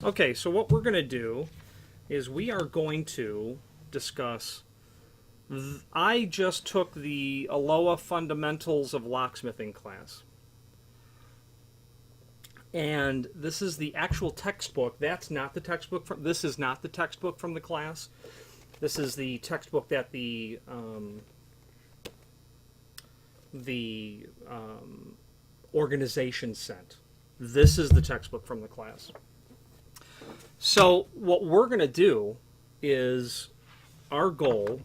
Okay, so what we're going to do is we are going to discuss. I just took the Aloha Fundamentals of Locksmithing class. And this is the actual textbook. That's not the textbook from. This is not the textbook from the class. This is the textbook that the organization sent. This is the textbook from the class. So what we're going to do is our goal,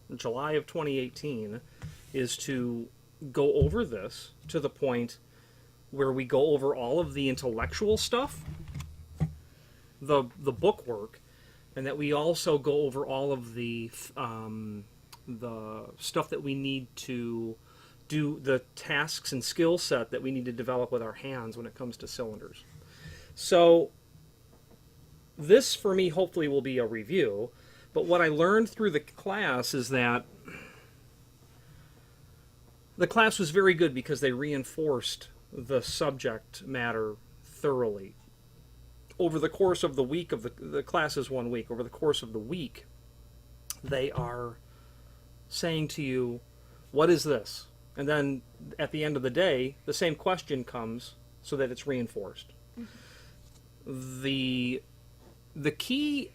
in July of 2018, is to go over this to the point where we go over all of the intellectual stuff, the book work, and that we also go over all of the stuff that we need to do, the tasks and skill set that we need to develop with our hands when it comes to cylinders. So this, for me, hopefully will be a review, but what I learned through the class is that the class was very good because they reinforced the subject matter thoroughly. Over the course of the week of the class is 1 week. Over the course of the week, they are saying to you, what is this? And then at the end of the day, the same question comes so that it's reinforced. Mm-hmm. The key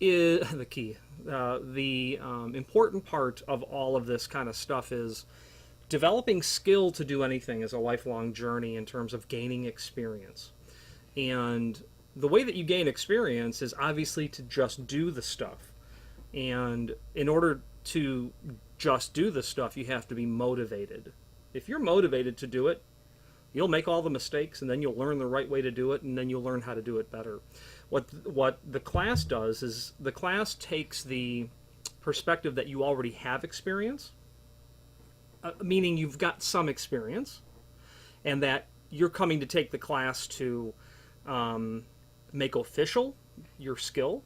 is the important part of all of this kind of stuff is developing skill to do anything is a lifelong journey in terms of gaining experience. And the way that you gain experience is obviously to just do the stuff. And in order to just do the stuff, you have to be motivated. If you're motivated to do it, you'll make all the mistakes, and then you'll learn the right way to do it, and then you'll learn how to do it better. What the class does is the class takes the perspective that you already have experience, meaning you've got some experience, and that you're coming to take the class to make official your skill,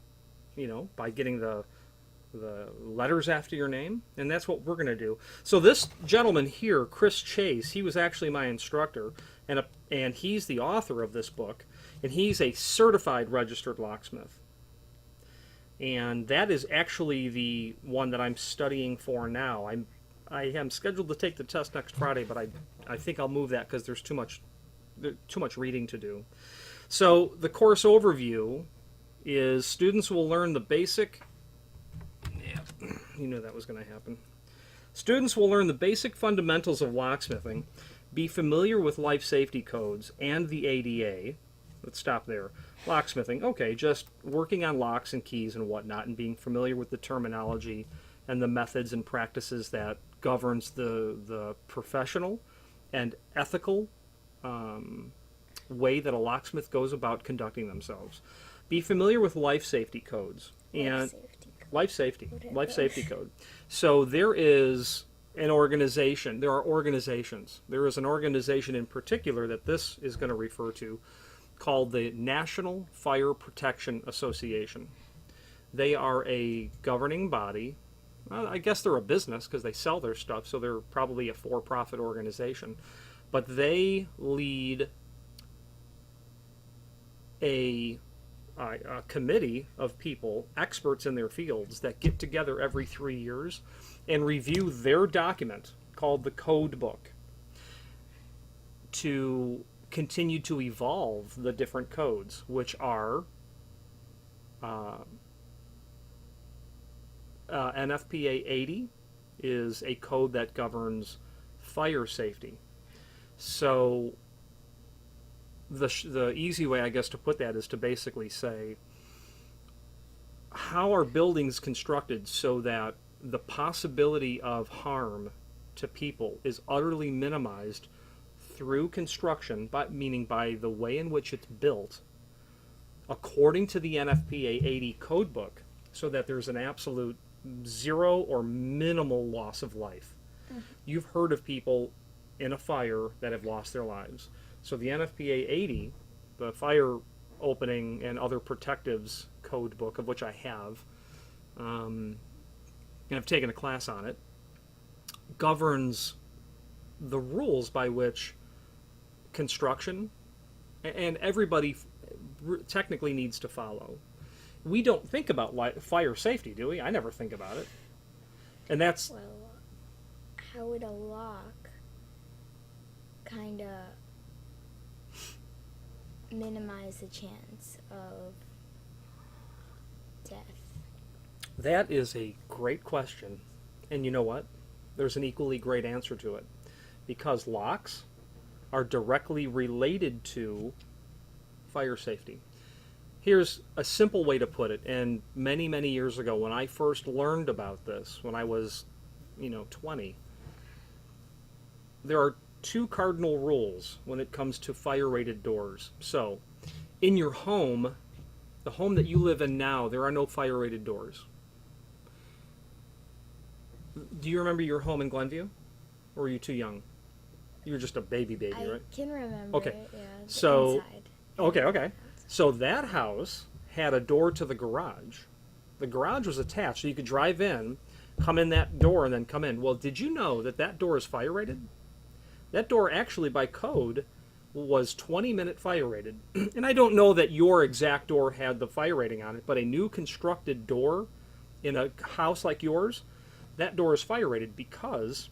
by getting the letters after your name, and that's what we're going to do. So this gentleman here, Chris Chase, he was actually my instructor, and he's the author of this book, and he's a certified registered locksmith. And that is actually the one that I'm studying for now. I am scheduled to take the test next Friday, but I think I'll move that because there's too much reading to do. So the course overview is students will learn the basic. Yeah, you knew that was going to happen. Students will learn the basic fundamentals of locksmithing, be familiar with life safety codes and the ADA. Let's stop there. Locksmithing, okay, just working on locks and keys and whatnot, and being familiar with the terminology and the methods and practices that governs the professional and ethical way that a locksmith goes about conducting themselves. Be familiar with life safety codes and life safety code. So there is an organization. There are organizations. There is an organization in particular that this is going to refer to, called the National Fire Protection Association. They are a governing body. I guess they're a business because they sell their stuff, so they're probably a for-profit organization. But they lead a committee of people, experts in their fields, that get together every 3 years and review their document called the Code Book to continue to evolve the different codes, which are NFPA 80 is a code that governs fire safety. So the easy way, I guess, to put that is to basically say, how are buildings constructed so that the possibility of harm to people is utterly minimized through construction, meaning by the way in which it's built, according to the NFPA 80 code book, so that there's an absolute zero or minimal loss of life. Mm-hmm. You've heard of people in a fire that have lost their lives. So the NFPA 80, the fire opening and other protectives code book, of which I have, and I've taken a class on it, governs the rules by which construction, and everybody technically needs to follow. We don't think about fire safety, do we? I never think about it. And that's... Well, how would a lock kind of minimize the chance of death? That is a great question. And you know what? There's an equally great answer to it. Because locks are directly related to fire safety. Here's a simple way to put it. And many, many years ago, when I first learned about this, when I was, 20, there are 2 cardinal rules when it comes to fire-rated doors. So, in your home, the home that you live in now, there are no fire-rated doors. Do you remember your home in Glenview? Or were you too young? You were just a baby, right? I can remember Okay. it, yeah. So, inside. Okay. So that house had a door to the garage. The garage was attached, so you could drive in, come in that door, and then come in. Well, did you know that that door is fire-rated? That door actually, by code, was 20-minute fire-rated. And I don't know that your exact door had the fire rating on it, but a new constructed door in a house like yours, that door is fire-rated because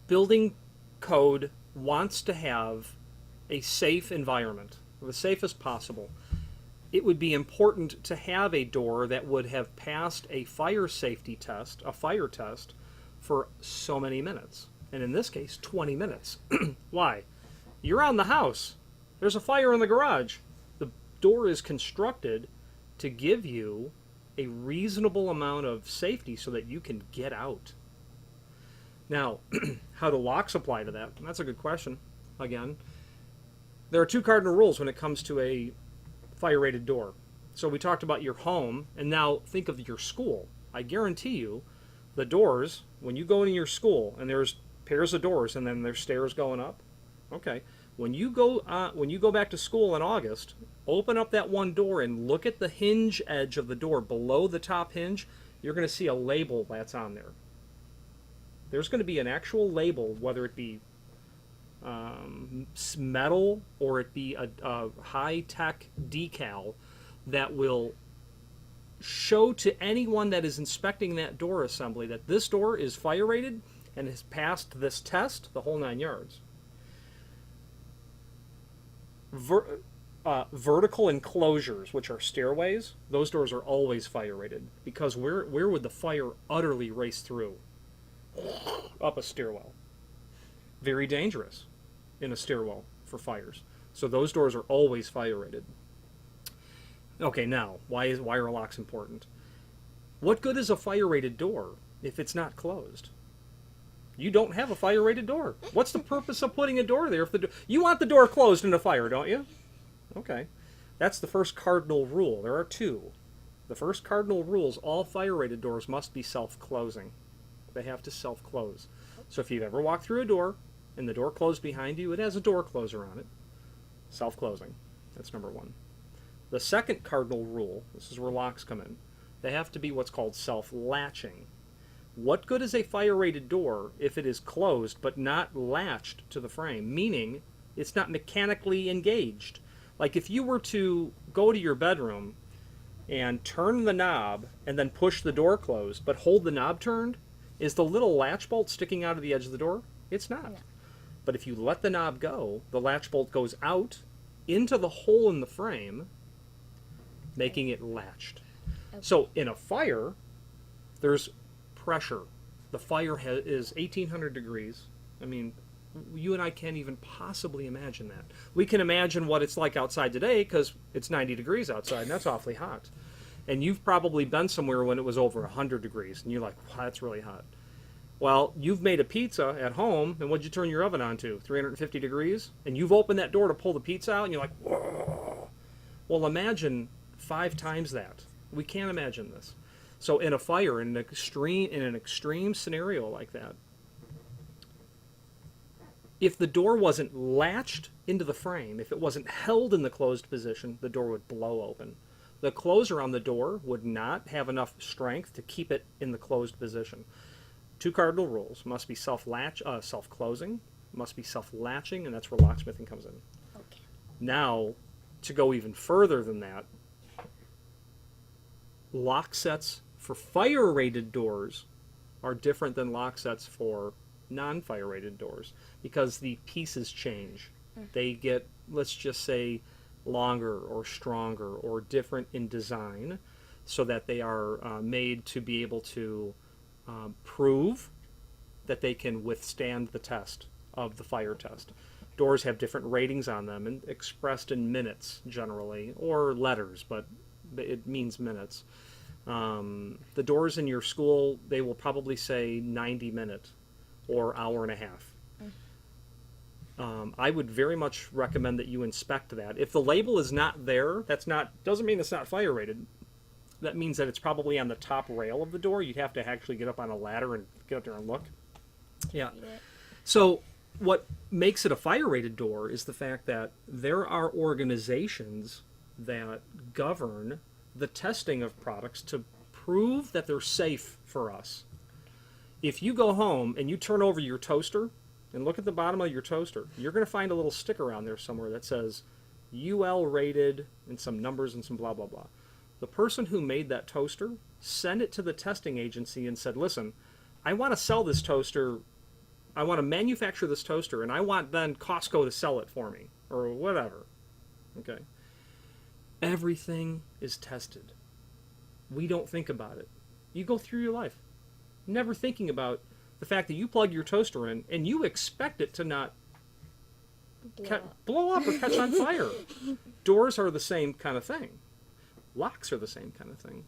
building code wants to have a safe environment, the safest possible. It would be important to have a door that would have passed a fire safety test, a fire test, for so many minutes. And in this case, 20 minutes. Why? You're around the house. There's a fire in the garage. The door is constructed to give you a reasonable amount of safety so that you can get out. Now, how do locks apply to that? That's a good question. Again, there are 2 cardinal rules when it comes to a fire-rated door. So we talked about your home, and now think of your school. I guarantee you, the doors, when you go into your school, and there's pairs of doors, and then there's stairs going up. Okay, when you go back to school in August, open up that one door and look at the hinge edge of the door below the top hinge. You're going to see a label that's on there. There's going to be an actual label, whether it be metal or it be a high-tech decal, that will show to anyone that is inspecting that door assembly that this door is fire rated and has passed this test, the whole 9 yards. Vertical enclosures, which are stairways, those doors are always fire rated, because where would the fire utterly race through? Up a stairwell. Very dangerous in a stairwell for fires. So those doors are always fire rated. Okay, now, why are locks important? What good is a fire rated door if it's not closed? You don't have a fire rated door. What's the purpose of putting a door there if you want the door closed in a fire, don't you? Okay. That's the first cardinal rule. There are 2. The first cardinal rule is all fire rated doors must be self-closing. They have to self-close. So if you've ever walked through a door and the door closed behind you, it has a door closer on it. Self-closing. That's number 1. The second cardinal rule, this is where locks come in, they have to be what's called self-latching. What good is a fire-rated door if it is closed but not latched to the frame, meaning it's not mechanically engaged? Like if you were to go to your bedroom and turn the knob and then push the door closed but hold the knob turned, is the little latch bolt sticking out of the edge of the door? It's not. No. But if you let the knob go, the latch bolt goes out into the hole in the frame, making it latched. Okay. So in a fire, there's pressure. The fire is 1,800 degrees. I mean, you and I can't even possibly imagine that. We can imagine what it's like outside today because it's 90 degrees outside, and that's awfully hot. And you've probably been somewhere when it was over 100 degrees, and you're like, wow, that's really hot. Well, you've made a pizza at home, and what'd you turn your oven on to? 350 degrees? And you've opened that door to pull the pizza out, and you're like, whoa. Well, imagine 5 times that. We can't imagine this. So in a fire, in an extreme scenario like that, if the door wasn't latched into the frame, if it wasn't held in the closed position, the door would blow open. The closer on the door would not have enough strength to keep it in the closed position. 2 cardinal rules: must be self-closing, must be self-latching, and that's where locksmithing comes in. Okay. Now, to go even further than that, lock sets for fire-rated doors are different than lock sets for non-fire-rated doors because the pieces change. They get, let's just say, longer or stronger or different in design so that they are made to be able to prove that they can withstand the test of the fire test. Doors have different ratings on them and expressed in minutes generally, or letters, but it means minutes. The doors in your school, they will probably say 90 minute or hour and a half. I would very much recommend that you inspect that. If the label is not there, doesn't mean it's not fire rated. That means that it's probably on the top rail of the door. You'd have to actually get up on a ladder and get up there and look. Yeah. So what makes it a fire-rated door is the fact that there are organizations that govern the testing of products to prove that they're safe for us. If you go home and you turn over your toaster and look at the bottom of your toaster, you're going to find a little sticker on there somewhere that says UL rated and some numbers and some blah, blah, blah. The person who made that toaster sent it to the testing agency and said, listen, I want to sell this toaster. I want to manufacture this toaster, and I want then Costco to sell it for me, or whatever. Okay. Everything is tested. We don't think about it. You go through your life never thinking about the fact that you plug your toaster in and you expect it to not blow up or catch on fire. Doors are the same kind of thing. Locks are the same kind of thing.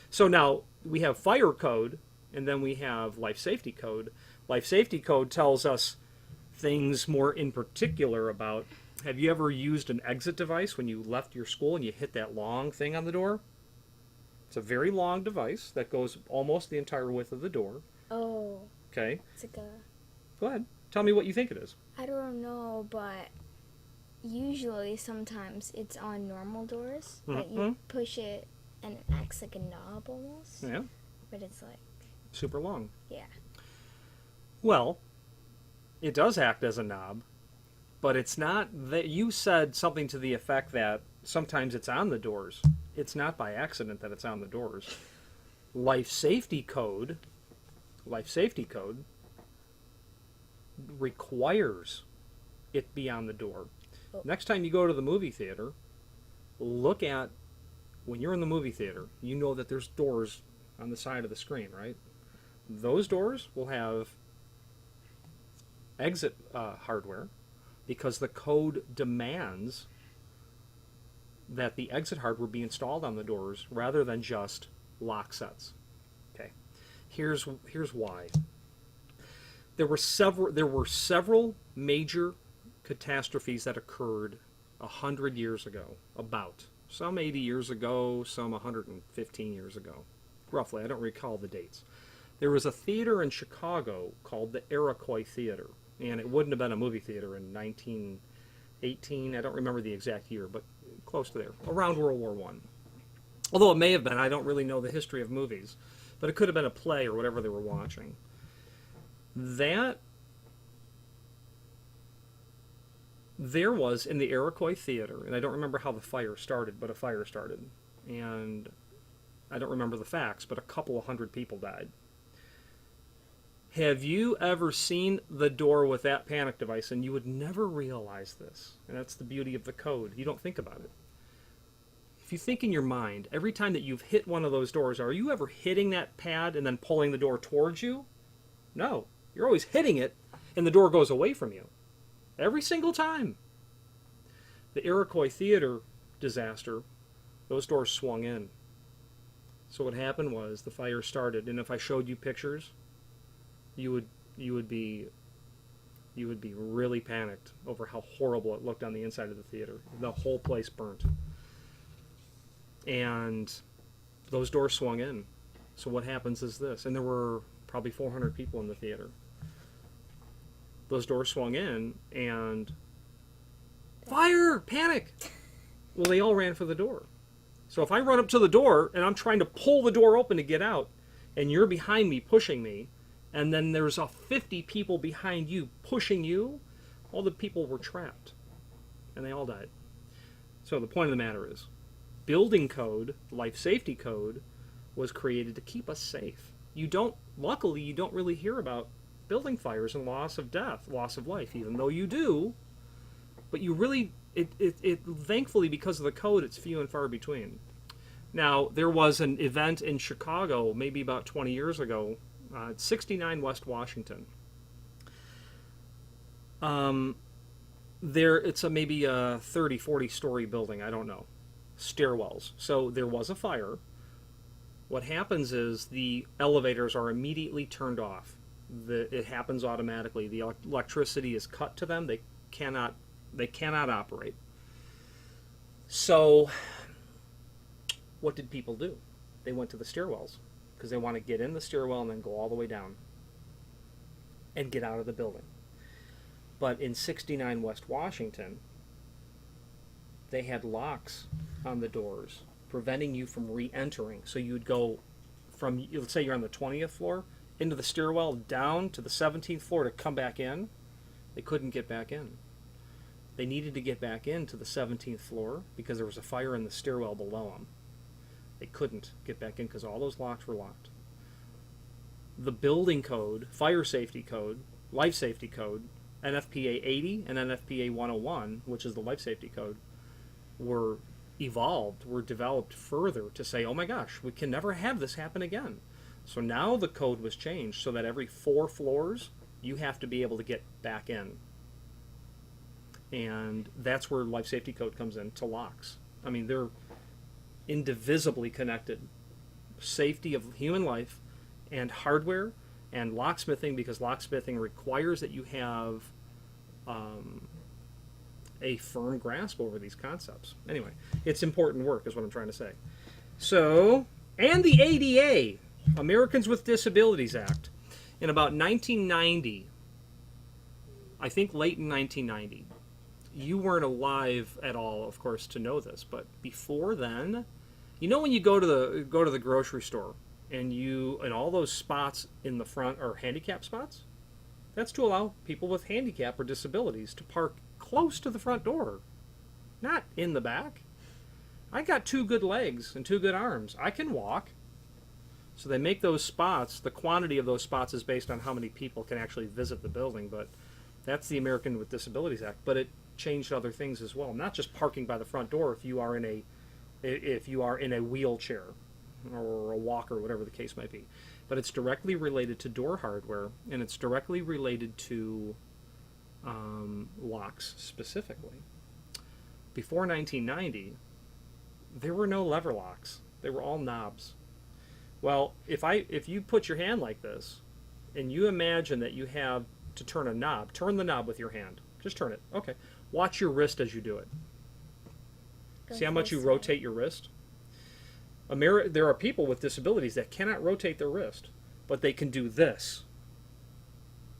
So now we have fire code, and then we have life safety code. Life safety code tells us things more in particular about, have you ever used an exit device when you left your school and you hit that long thing on the door? It's a very long device that goes almost the entire width of the door. Oh. Okay. It's like a... Go ahead. Tell me what you think it is. I don't know, but usually sometimes it's on normal doors. But you push it and it acts like a knob almost. Yeah. But it's like... super long. Yeah. Well, it does act as a knob, but it's not that you said something to the effect that sometimes it's on the doors. It's not by accident that it's on the doors. Life safety code requires it be on the door. Oh. Next time you go to the movie theater, look at, when you're in the movie theater, you know that there's doors on the side of the screen, right? Those doors will have exit hardware because the code demands that the exit hardware be installed on the doors rather than just lock sets. Okay, here's why. There were several major catastrophes that occurred 100 years ago, about some 80 years ago, some 115 years ago, roughly. I don't recall the dates. There was a theater in Chicago called the Eralba Theater, and it wouldn't have been a movie theater in 1918. I don't remember the exact year, but close to there, around World War I. Although it may have been, I don't really know the history of movies, but it could have been a play or whatever they were watching. There was in the Eralba Theater, and I don't remember how the fire started, but a fire started. And I don't remember the facts, but a couple of hundred people died. Have you ever seen the door with that panic device? And you would never realize this. And that's the beauty of the code. You don't think about it. If you think in your mind, every time that you've hit one of those doors, are you ever hitting that pad and then pulling the door towards you? No. You're always hitting it, and the door goes away from you. Every single time. The Eralba Theater disaster, those doors swung in. So what happened was the fire started, and if I showed you pictures, you would be really panicked over how horrible it looked on the inside of the theater. The whole place burnt. And those doors swung in. So what happens is this, and there were probably 400 people in the theater. Those doors swung in, and fire! Panic! Well, they all ran for the door. So if I run up to the door, and I'm trying to pull the door open to get out, and you're behind me pushing me, and then there's 50 people behind you pushing you, all the people were trapped. and they all died. So the point of the matter is, building code, life safety code, was created to keep us safe. Luckily, you don't really hear about building fires and loss of death, loss of life, even though you do. But you really, thankfully, because of the code, it's few and far between. Now, there was an event in Chicago, maybe about 20 years ago, 69 West Washington. It's maybe a 30, 40-story building, I don't know. Stairwells. So there was a fire. What happens is the elevators are immediately turned off. It happens automatically. The electricity is cut to them. They cannot operate. So what did people do? They went to the stairwells because they want to get in the stairwell and then go all the way down and get out of the building. But in 69 West Washington, they had locks on the doors preventing you from re-entering. So you'd go from, let's say you're on the 20th floor, into the stairwell, down to the 17th floor to come back in. They couldn't get back in. They needed to get back into the 17th floor because there was a fire in the stairwell below them. They couldn't get back in because all those locks were locked. The building code, fire safety code, life safety code, NFPA 80 and NFPA 101, which is the life safety code, were developed further to say, oh my gosh, we can never have this happen again. So now the code was changed so that every 4 floors, you have to be able to get back in. And that's where life safety code comes in, to locks. I mean, they're indivisibly connected. Safety of human life and hardware and locksmithing, because locksmithing requires that you have a firm grasp over these concepts. Anyway, it's important work is what I'm trying to say. So, and the ADA, Americans with Disabilities Act, in about 1990, I think late in 1990, you weren't alive at all, of course, to know this, but before then, you know when you go to the grocery store and all those spots in the front are handicap spots? That's to allow people with handicap or disabilities to park close to the front door, not in the back. I got 2 good legs and 2 good arms. I can walk. So they make those spots. The quantity of those spots is based on how many people can actually visit the building, but that's the American with Disabilities Act. But it changed other things as well. Not just parking by the front door if you are in a wheelchair or a walker, whatever the case might be. But it's directly related to door hardware, and it's directly related to locks specifically. Before 1990, there were no lever locks. They were all knobs. Well, if you put your hand like this, and you imagine that you have to turn a knob, turn the knob with your hand. Just turn it. Okay. Watch your wrist as you do it. See how much you rotate your wrist? There are people with disabilities that cannot rotate their wrist, but they can do this.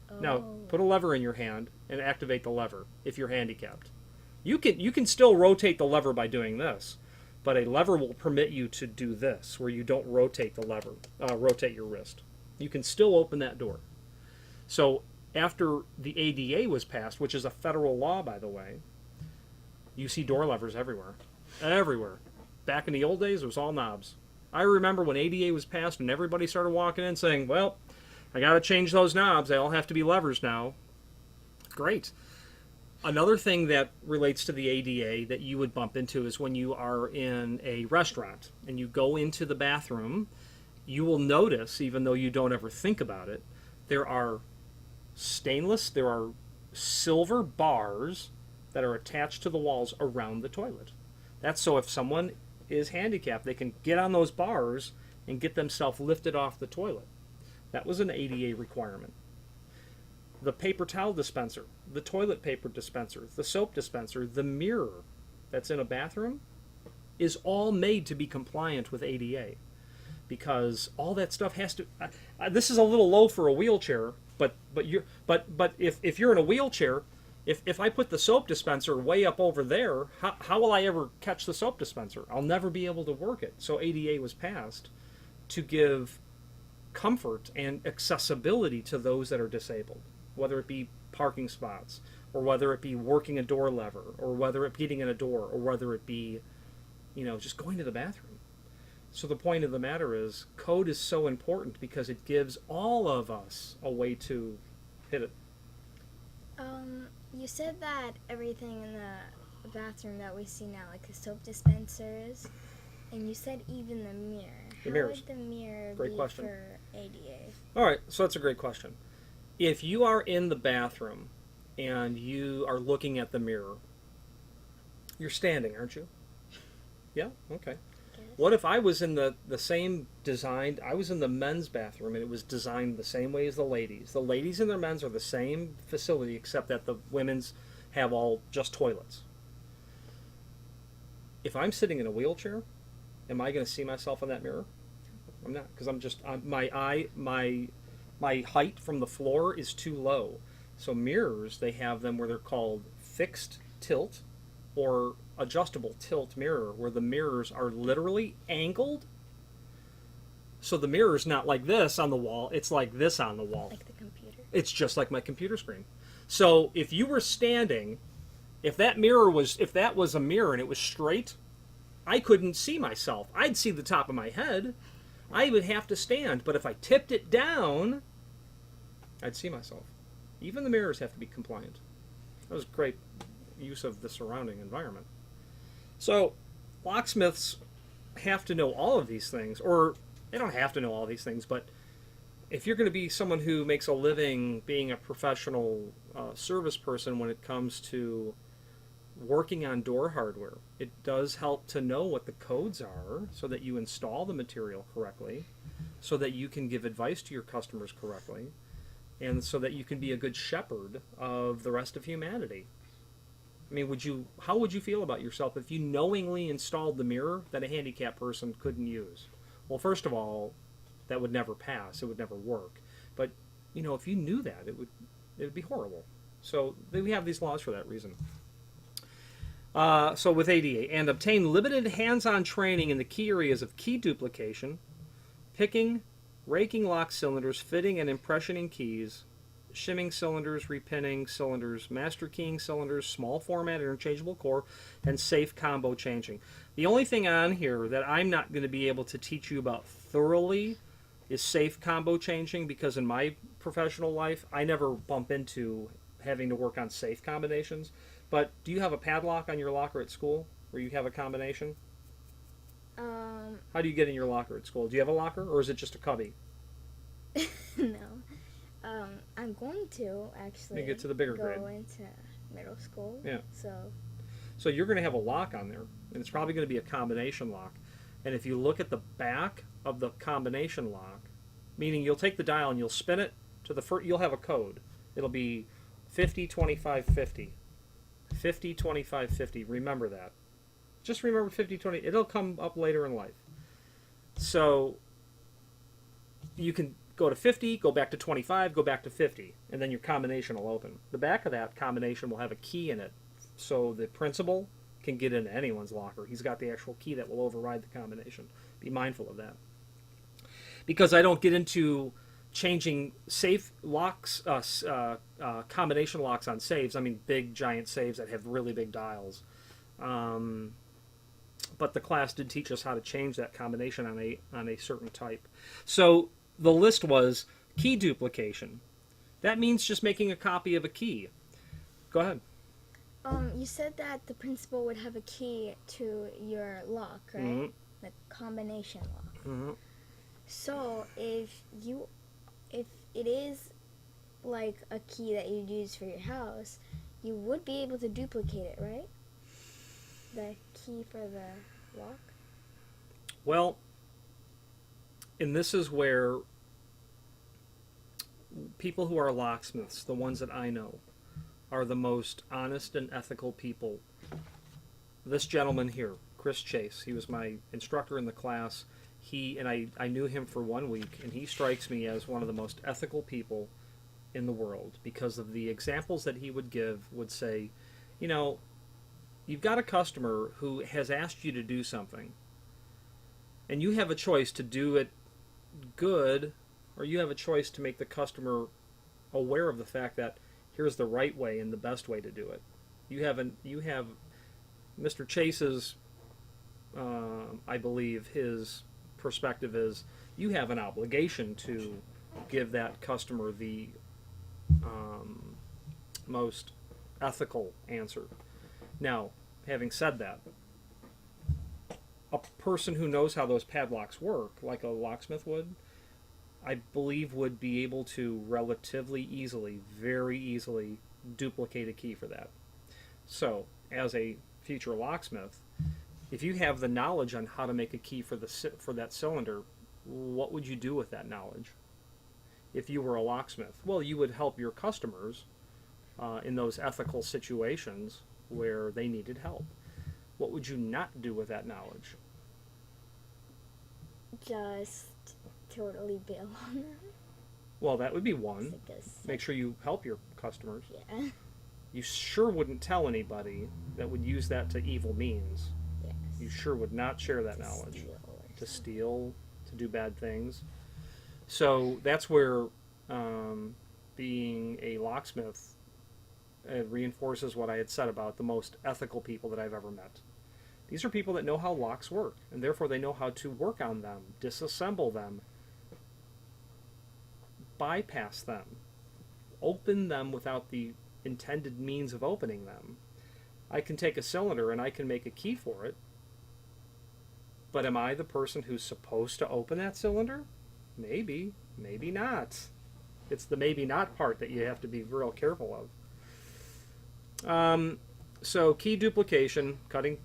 Oh. Now, put a lever in your hand and activate the lever if you're handicapped. You can still rotate the lever by doing this, but a lever will permit you to do this, where you don't rotate the lever, rotate your wrist. You can still open that door. So after the ADA was passed, which is a federal law, by the way, you see door levers everywhere. Everywhere. Back in the old days, it was all knobs. I remember when ADA was passed and everybody started walking in saying, well, I got to change those knobs. They all have to be levers now. Great. Another thing that relates to the ADA that you would bump into is when you are in a restaurant and you go into the bathroom, you will notice, even though you don't ever think about it, there are silver bars that are attached to the walls around the toilet. That's so if someone is handicapped, they can get on those bars and get themselves lifted off the toilet. That was an ADA requirement. The paper towel dispenser, the toilet paper dispenser, the soap dispenser, the mirror that's in a bathroom is all made to be compliant with ADA, because all that stuff has to. This is a little low for a wheelchair, but if you're in a wheelchair, if I put the soap dispenser way up over there, how will I ever catch the soap dispenser? I'll never be able to work it. So ADA was passed to give comfort and accessibility to those that are disabled, whether it be parking spots or whether it be working a door lever, or whether it be getting in a door, or whether it be, just going to the bathroom. So the point of the matter is, code is so important because it gives all of us a way to hit it. You said that everything in the bathroom that we see now, like the soap dispensers, and you said even the mirror. The mirrors. How would the mirror Great be question. for ADA? All right, so that's a great question. If you are in the bathroom and you are looking at the mirror, you're standing, aren't you? Yeah? Okay. What if I was in the same designed, I was in the men's bathroom and it was designed the same way as the ladies. The ladies and their men's are the same facility except that the women's have all just toilets. If I'm sitting in a wheelchair, am I going to see myself in that mirror? I'm not, because my height from the floor is too low. So mirrors, they have them where they're called fixed tilt or adjustable tilt mirror, where the mirrors are literally angled. So the mirror's not like this on the wall, it's like this on the wall. Like the computer. It's just like my computer screen. So if you were standing, if that was a mirror and it was straight, I couldn't see myself. I'd see the top of my head. I would have to stand. But if I tipped it down, I'd see myself. Even the mirrors have to be compliant. That was great use of the surrounding environment. So locksmiths have to know all of these things, or they don't have to know all these things, but if you're going to be someone who makes a living being a professional service person when it comes to working on door hardware, it does help to know what the codes are so that you install the material correctly, so that you can give advice to your customers correctly, and so that you can be a good shepherd of the rest of humanity. I mean, how would you feel about yourself if you knowingly installed the mirror that a handicapped person couldn't use? Well, first of all, that would never pass. It would never work. But, if you knew that, it would be horrible. So we have these laws for that reason. So with ADA, and obtain limited hands-on training in the key areas of key duplication, picking, raking lock cylinders, fitting and impressioning keys, shimming cylinders, repinning cylinders, master keying cylinders, small format interchangeable core, and safe combo changing. The only thing on here that I'm not going to be able to teach you about thoroughly is safe combo changing, because in my professional life, I never bump into having to work on safe combinations. But do you have a padlock on your locker at school where you have a combination? How do you get in your locker at school? Do you have a locker, or is it just a cubby? No. I'm going to actually You get to the bigger go grade. into middle school. Yeah. So you're going to have a lock on there, and it's probably going to be a combination lock. And if you look at the back of the combination lock, meaning you'll take the dial and you'll spin it to the first, you'll have a code. It'll be 50, 25, 50. 50, 25, 50. Remember that. Just remember 50, 20. It'll come up later in life. So you can go to 50, go back to 25, go back to 50, and then your combination will open. The back of that combination will have a key in it, so the principal can get into anyone's locker. He's got the actual key that will override the combination. Be mindful of that. Because I don't get into changing safe locks, combination locks on saves. I mean, big, giant saves that have really big dials. But the class did teach us how to change that combination on a certain type. So the list was key duplication. That means just making a copy of a key. Go ahead. you said that the principal would have a key to your lock, right? Mm-hmm. The combination lock. Mm-hmm. So if it is like a key that you use for your house, you would be able to duplicate it, right? The key for the lock? Well, and this is where people who are locksmiths, the ones that I know, are the most honest and ethical people. This gentleman here, Chris Chase, he was my instructor in the class. I knew him for 1 week, and he strikes me as one of the most ethical people in the world because of the examples that he would give. Would say, you know, you've got a customer who has asked you to do something, and you have a choice to do it good, or you have a choice to make the customer aware of the fact that Here's the right way and the best way to do it. You have Mr. Chase's, I believe his perspective is you have an obligation to give that customer the most ethical answer. Now, having said that, a person who knows how those padlocks work, like a locksmith would, I believe would be able to relatively easily, very easily, duplicate a key for that. So, as a future locksmith, if you have the knowledge on how to make a key for that cylinder, what would you do with that knowledge? If you were a locksmith, well, you would help your customers in those ethical situations where they needed help. What would you not do with that knowledge? Just totally bail on them. Well, that would be one. Make sure you help your customers. Yeah. You sure wouldn't tell anybody that would use that to evil means. Yes. You sure would not share that knowledge. To steal, to do bad things. So that's where being a locksmith reinforces what I had said about the most ethical people that I've ever met. These are people that know how locks work, and therefore they know how to work on them, disassemble them, bypass them, open them without the intended means of opening them. I can take a cylinder and I can make a key for it, but am I the person who's supposed to open that cylinder? Maybe, maybe not. It's the maybe not part that you have to be real careful of. So key duplication, copying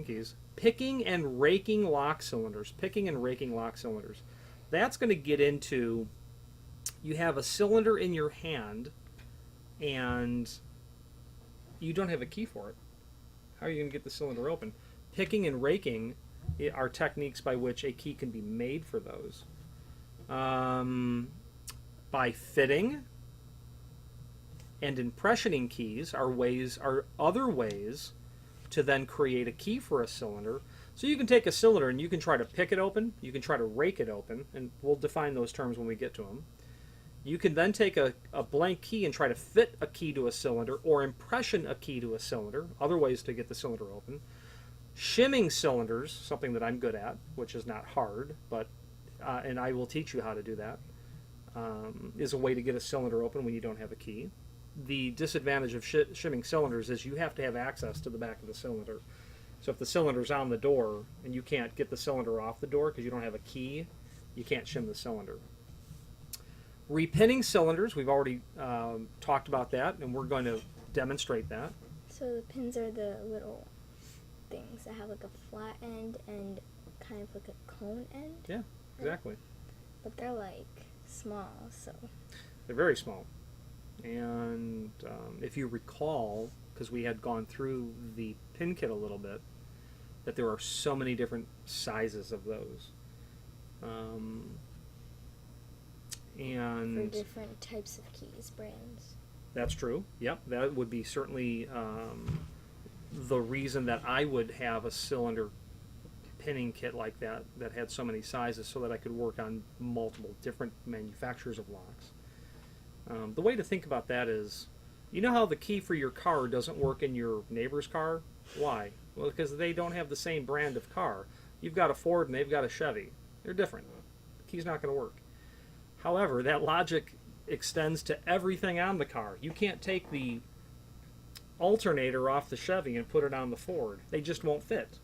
keys, picking and raking lock cylinders. That's going to get into, you have a cylinder in your hand and you don't have a key for it. How are you going to get the cylinder open? Picking and raking are techniques by which a key can be made for those. By fitting and impressioning keys are other ways to then create a key for a cylinder. So you can take a cylinder and you can try to pick it open, you can try to rake it open, and we'll define those terms when we get to them. You can then take a blank key and try to fit a key to a cylinder or impression a key to a cylinder, other ways to get the cylinder open. Shimming cylinders, something that I'm good at, which is not hard, but and I will teach you how to do that, is a way to get a cylinder open when you don't have a key. The disadvantage of shimming cylinders is you have to have access to the back of the cylinder. So if the cylinder's on the door and you can't get the cylinder off the door because you don't have a key, you can't shim the cylinder. Repinning cylinders, we've already talked about that, and we're going to demonstrate that. So the pins are the little things that have like a flat end and kind of like a cone end? Yeah, exactly. But they're like small, so... They're very small. And if you recall, because we had gone through the pin kit a little bit, that there are so many different sizes of those. And for different types of keys, brands. That's true. Yep, that would be certainly the reason that I would have a cylinder pinning kit like that had so many sizes, so that I could work on multiple different manufacturers of locks. The way to think about that is, you know how the key for your car doesn't work in your neighbor's car? Why? Well, because they don't have the same brand of car. You've got a Ford and they've got a Chevy. They're different. The key's not going to work. However, that logic extends to everything on the car. You can't take the alternator off the Chevy and put it on the Ford. They just won't fit.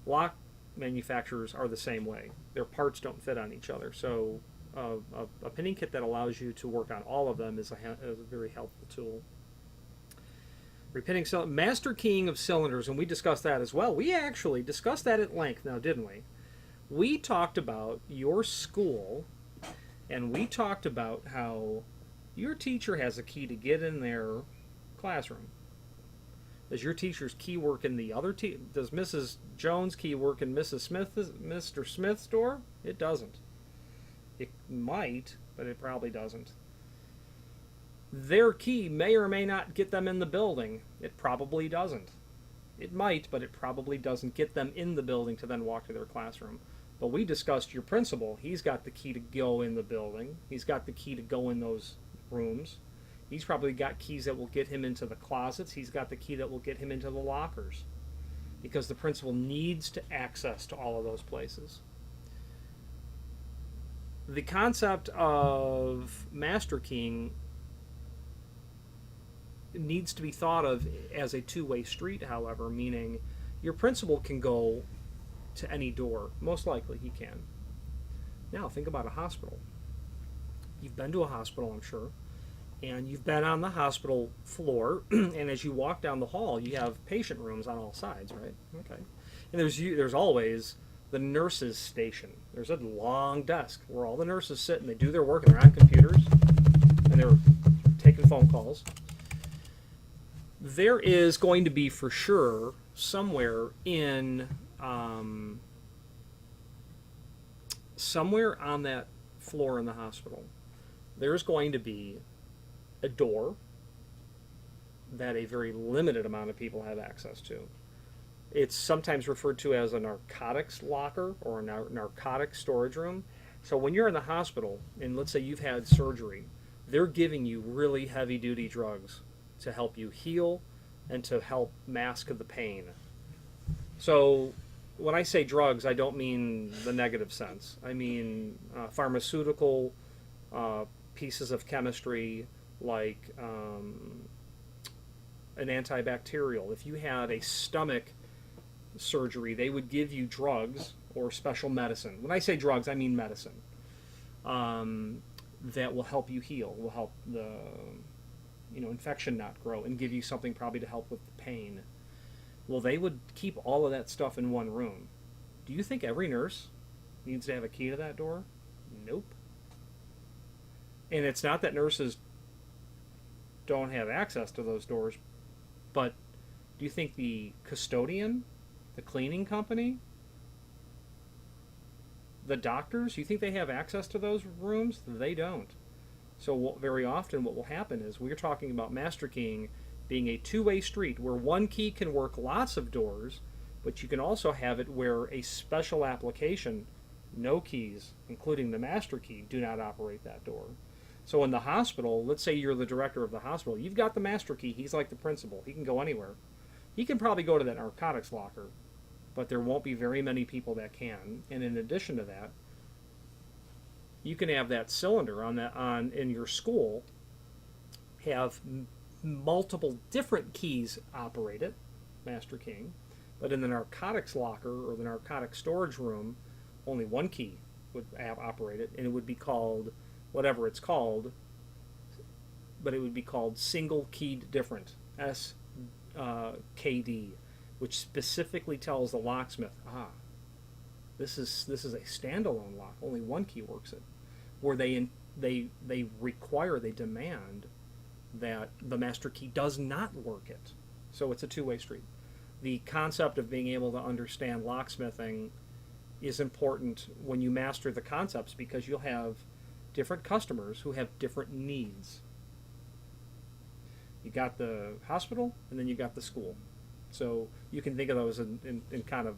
Lock manufacturers are the same way. Their parts don't fit on each other. So a pinning kit that allows you to work on all of them is a very helpful tool. Repinning master keying of cylinders, and we discussed that as well. We actually discussed that at length now, didn't we? We talked about your school, and we talked about how your teacher has a key to get in their classroom. Does your teacher's key work in the other does Mrs. Jones' key work in Mr. Smith's door? It doesn't. It might, but it probably doesn't. Their key may or may not get them in the building. It probably doesn't. It might, but it probably doesn't get them in the building to then walk to their classroom. But we discussed your principal. He's got the key to go in the building. He's got the key to go in those rooms. He's probably got keys that will get him into the closets. He's got the key that will get him into the lockers, because the principal needs to access to all of those places. The concept of master keying needs to be thought of as a two-way street, however, meaning your principal can go to any door. Most likely he can. Now, think about a hospital. You've been to a hospital, I'm sure, and you've been on the hospital floor, and as you walk down the hall, you have patient rooms on all sides, right? Okay. And there's always the nurses' station. There's a long desk where all the nurses sit and they do their work, and they're on computers, and they're taking phone calls. There is going to be, for sure, somewhere on that floor in the hospital, there's going to be a door that a very limited amount of people have access to. It's sometimes referred to as a narcotics locker or a narcotics storage room. So when you're in the hospital, and let's say you've had surgery, they're giving you really heavy-duty drugs to help you heal and to help mask the pain. So when I say drugs, I don't mean the negative sense. I mean pharmaceutical pieces of chemistry, like an antibacterial. If you had a stomach surgery, they would give you drugs or special medicine. When I say drugs, I mean medicine that will help you heal, will help the infection not grow, and give you something probably to help with the pain. Well, they would keep all of that stuff in one room. Do you think every nurse needs to have a key to that door? Nope. And it's not that nurses don't have access to those doors, but do you think the custodian, the cleaning company, the doctors, you think they have access to those rooms? They don't. So very often what will happen is we're talking about master keying being a two-way street where one key can work lots of doors, but you can also have it where a special application, no keys, including the master key, do not operate that door. So in the hospital, let's say you're the director of the hospital, you've got the master key, he's like the principal, he can go anywhere. He can probably go to that narcotics locker, but there won't be very many people that can. And in addition to that, you can have that cylinder in your school have multiple different keys operate it, master keying, but in the narcotics locker or the narcotics storage room, only one key would operate it, and it would be called whatever it's called, but it would be called single keyed different, SKD, which specifically tells the locksmith, this is a standalone lock, only one key works it, where they demand that the master key does not work it. So it's a two-way street. The concept of being able to understand locksmithing is important when you master the concepts, because you'll have different customers who have different needs. You got the hospital, and then you got the school. So you can think of those in kind of,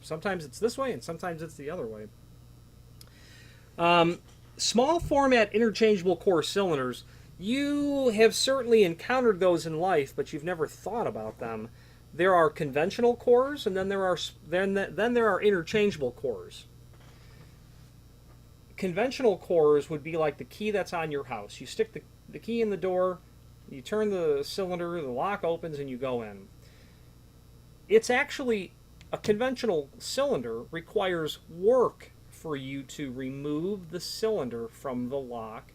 sometimes it's this way and sometimes it's the other way. Small format interchangeable core cylinders, you have certainly encountered those in life, but you've never thought about them. There are conventional cores, and then there are interchangeable cores. Conventional cores would be like the key that's on your house. You stick the key in the door, you turn the cylinder, the lock opens, and you go in. It's actually, a conventional cylinder requires work for you to remove the cylinder from the lock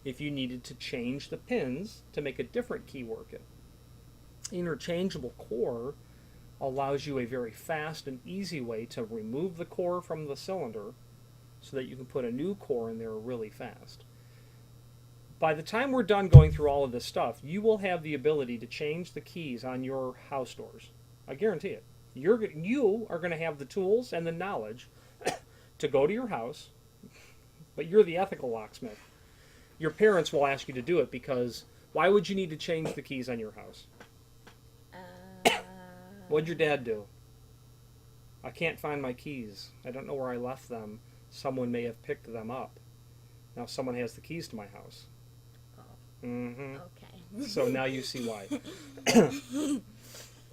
if you needed to change the pins to make a different key work it. Interchangeable core allows you a very fast and easy way to remove the core from the cylinder so that you can put a new core in there really fast. By the time we're done going through all of this stuff, you will have the ability to change the keys on your house doors. I guarantee it. You are going to have the tools and the knowledge to go to your house, but you're the ethical locksmith. Your parents will ask you to do it, because why would you need to change the keys on your house? What'd your dad do? I can't find my keys. I don't know where I left them. Someone may have picked them up. Now someone has the keys to my house. Mm-hmm. Okay. So now you see why.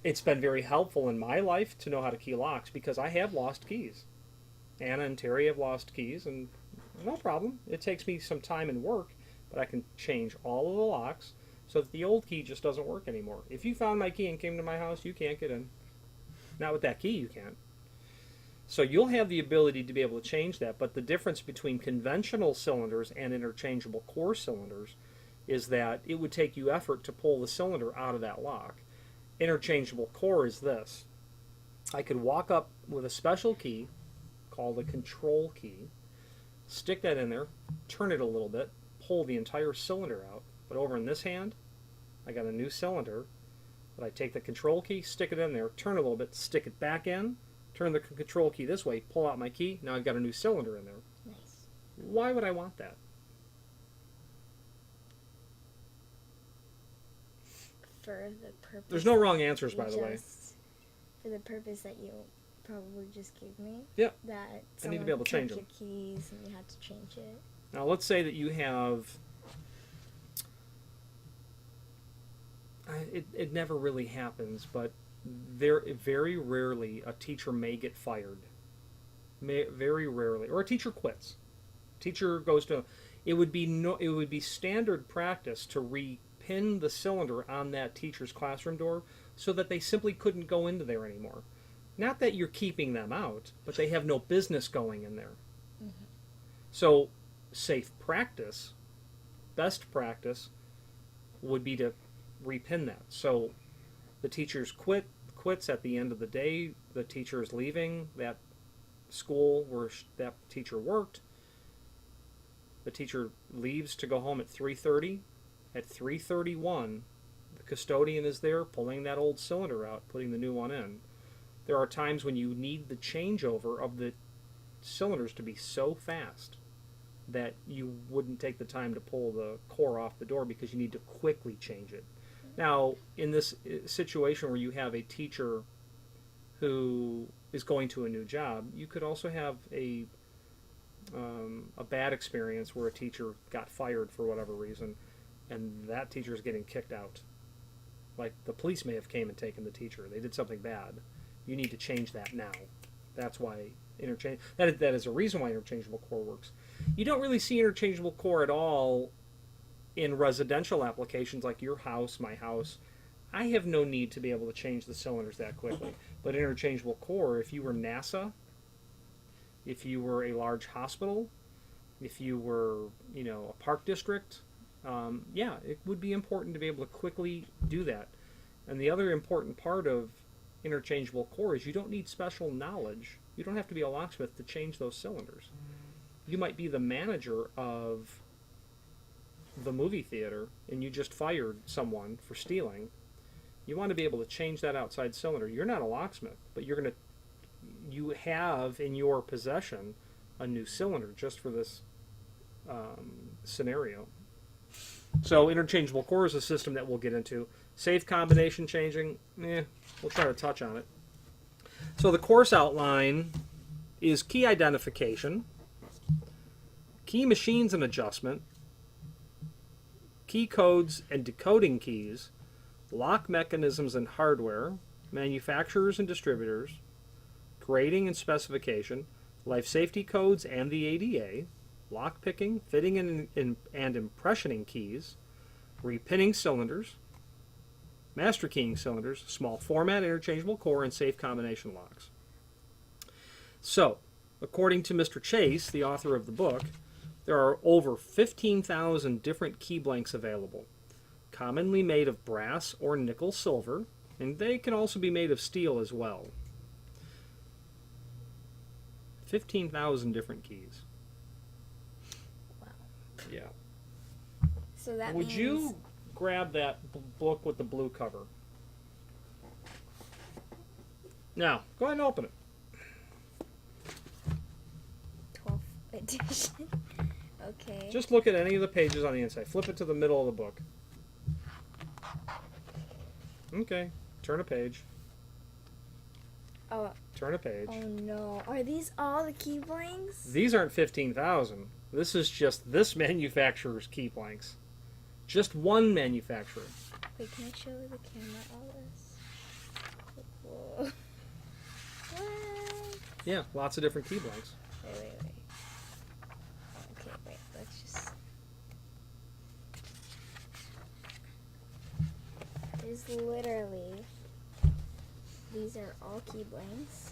It's been very helpful in my life to know how to key locks because I have lost keys. Anna and Terry have lost keys, and no problem. It takes me some time and work, but I can change all of the locks so that the old key just doesn't work anymore. If you found my key and came to my house, you can't get in. Not with that key, you can't. So you'll have the ability to be able to change that, but the difference between conventional cylinders and interchangeable core cylinders is that it would take you effort to pull the cylinder out of that lock. Interchangeable core is this. I could walk up with a special key called a control key, stick that in there, turn it a little bit, pull the entire cylinder out. But over in this hand, I got a new cylinder, but I take the control key, stick it in there, turn a little bit, stick it back in, turn the control key this way, pull out my key, now I've got a new cylinder in there. Nice. Why would I want that? For the purpose. There's no wrong answers, by the way. Just for the purpose that you probably just gave me. Yeah. That I need to be able to change your them. keys and you had to change it. Now let's say that you have. It never really happens, but very rarely a teacher may get fired. Very rarely, or a teacher quits. Teacher goes to. It would be standard practice to repin the cylinder on that teacher's classroom door so that they simply couldn't go into there anymore. Not that you're keeping them out, but they have no business going in there. Mm-hmm. So, safe practice, best practice, would be to repin that. So, the teacher's quits at the end of the day. The teacher is leaving that school where that teacher worked. The teacher leaves to go home at 3:30. At 3:31, the custodian is there pulling that old cylinder out, putting the new one in. There are times when you need the changeover of the cylinders to be so fast that you wouldn't take the time to pull the core off the door because you need to quickly change it. Now, in this situation where you have a teacher who is going to a new job, you could also have a bad experience where a teacher got fired for whatever reason, and that teacher is getting kicked out. Like the police may have came and taken the teacher. They did something bad. You need to change that now. That's why that is a reason why interchangeable core works. You don't really see interchangeable core at all in residential applications like your house, my house. I have no need to be able to change the cylinders that quickly. But interchangeable core, if you were NASA, if you were a large hospital, if you were, a park district, it would be important to be able to quickly do that. And the other important part of interchangeable core is you don't need special knowledge. You don't have to be a locksmith to change those cylinders. You might be the manager of the movie theater and you just fired someone for stealing. You want to be able to change that outside cylinder. You're not a locksmith, but you have in your possession a new cylinder just for this scenario. So interchangeable core is a system that we'll get into. Safe combination changing, we'll try to touch on it. So the course outline is key identification, key machines and adjustment, key codes and decoding keys, lock mechanisms and hardware, manufacturers and distributors, grading and specification, life safety codes and the ADA, lock picking, fitting and impressioning keys, repinning cylinders, master keying cylinders, small format interchangeable core, and safe combination locks. So, according to Mr. Chase, the author of the book, there are over 15,000 different key blanks available, commonly made of brass or nickel silver, and they can also be made of steel as well. 15,000 different keys. Wow. Yeah. So that Would means... you grab that book with the blue cover? Now, go ahead and open it. 12th edition. Okay. Just look at any of the pages on the inside. Flip it to the middle of the book. Okay. Turn a page. Oh. Turn a page. Oh no. Are these all the key blanks? These aren't 15,000. This is just this manufacturer's key blanks. Just one manufacturer. Wait, can I show the camera all this? Whoa. What? Yeah, lots of different key blanks. Wait. Okay, wait, let's just... There's literally... These are all key blanks.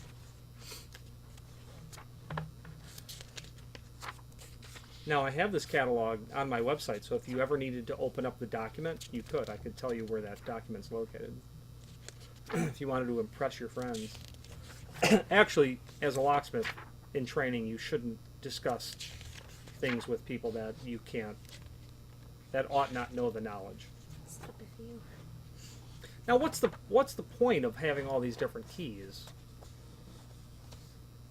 Now, I have this catalog on my website, so if you ever needed to open up the document, you could. I could tell you where that document's located. If you wanted to impress your friends. Actually, as a locksmith in training, you shouldn't discuss things with people that you can't, that ought not know the knowledge. Stop a few. Now, what's the point of having all these different keys?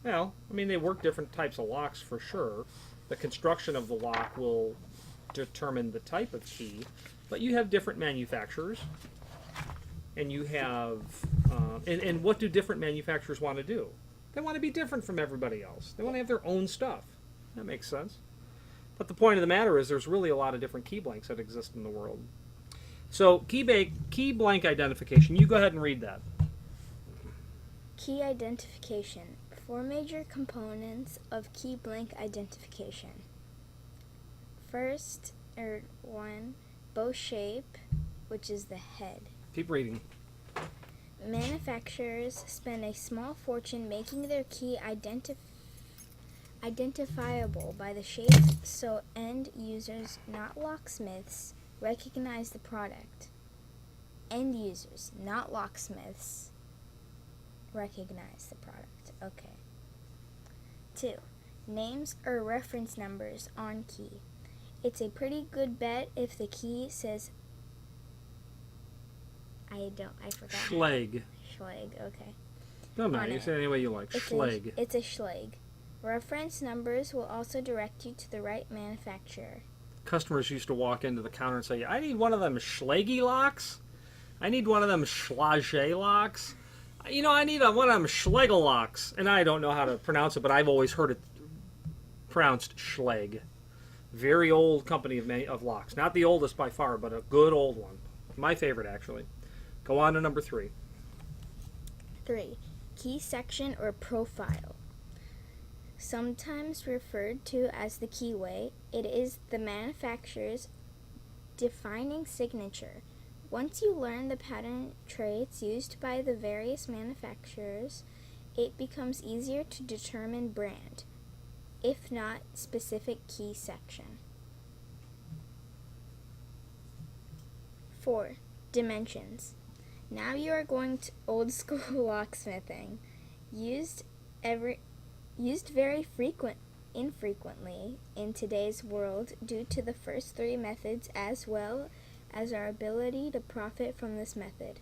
Well, I mean, they work different types of locks for sure. The construction of the lock will determine the type of key, but you have different manufacturers, and you have, and what do different manufacturers want to do? They want to be different from everybody else. They want to have their own stuff. That makes sense. But the point of the matter is there's really a lot of different key blanks that exist in the world. So key blank identification, you go ahead and read that. Key identification. 4 major components of key blank identification. First, one, bow shape, which is the head. Keep reading. Manufacturers spend a small fortune making their key identifiable by the shape so end users, not locksmiths, recognize the product. End users, not locksmiths, recognize the product. Okay. 2. Names or reference numbers on key. It's a pretty good bet if the key says... I forgot. Schleg. Schleg, okay. No, you say it any way you like. Schleg. It's a Schleg. Reference numbers will also direct you to the right manufacturer. Customers used to walk into the counter and say, I need one of them Schleggy locks. I need one of them Schlage locks. You know, I need one of them Schlegel locks. And I don't know how to pronounce it, but I've always heard it pronounced Schleg. Very old company of locks. Not the oldest by far, but a good old one. My favorite, actually. Go on to number 3. 3. Key section or profile. Sometimes referred to as the keyway, it is the manufacturer's defining signature. Once you learn the pattern traits used by the various manufacturers, it becomes easier to determine brand, if not specific key section. 4. Dimensions. Now you are going to old school locksmithing, used very infrequently in today's world due to the first 3 methods as well as our ability to profit from this method.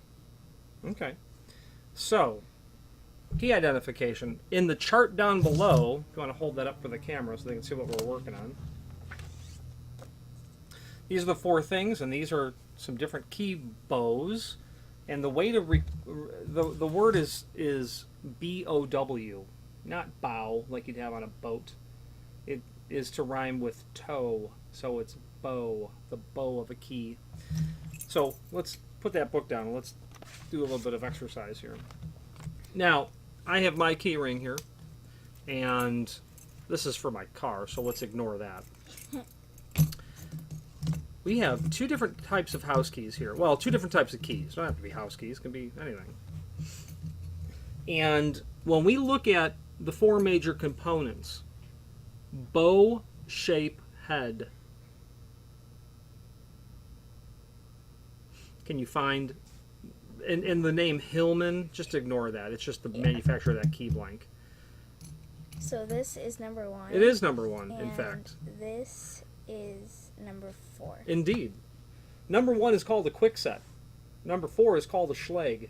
Okay. So, key identification. In the chart down below, if you want to hold that up for the camera so they can see what we're working on. These are the 4 things, and these are some different key bows. And the way to the word is B-O-W, not bow like you'd have on a boat. It is to rhyme with toe, so it's bow, the bow of a key. So let's put that book down. Let's do a little bit of exercise here. Now, I have my key ring here, and this is for my car, so let's ignore that. We have 2 different types of house keys here. Well, 2 different types of keys. Don't have to be house keys. It can be anything. And when we look at the 4 major components, bow, shape, head, can you find, in the name Hillman, just ignore that. It's just the manufacturer of that key blank. So this is number 1. It is number 1, in fact. This is number 4. Indeed. Number 1 is called a quick set. Number 4 is called a Schleg.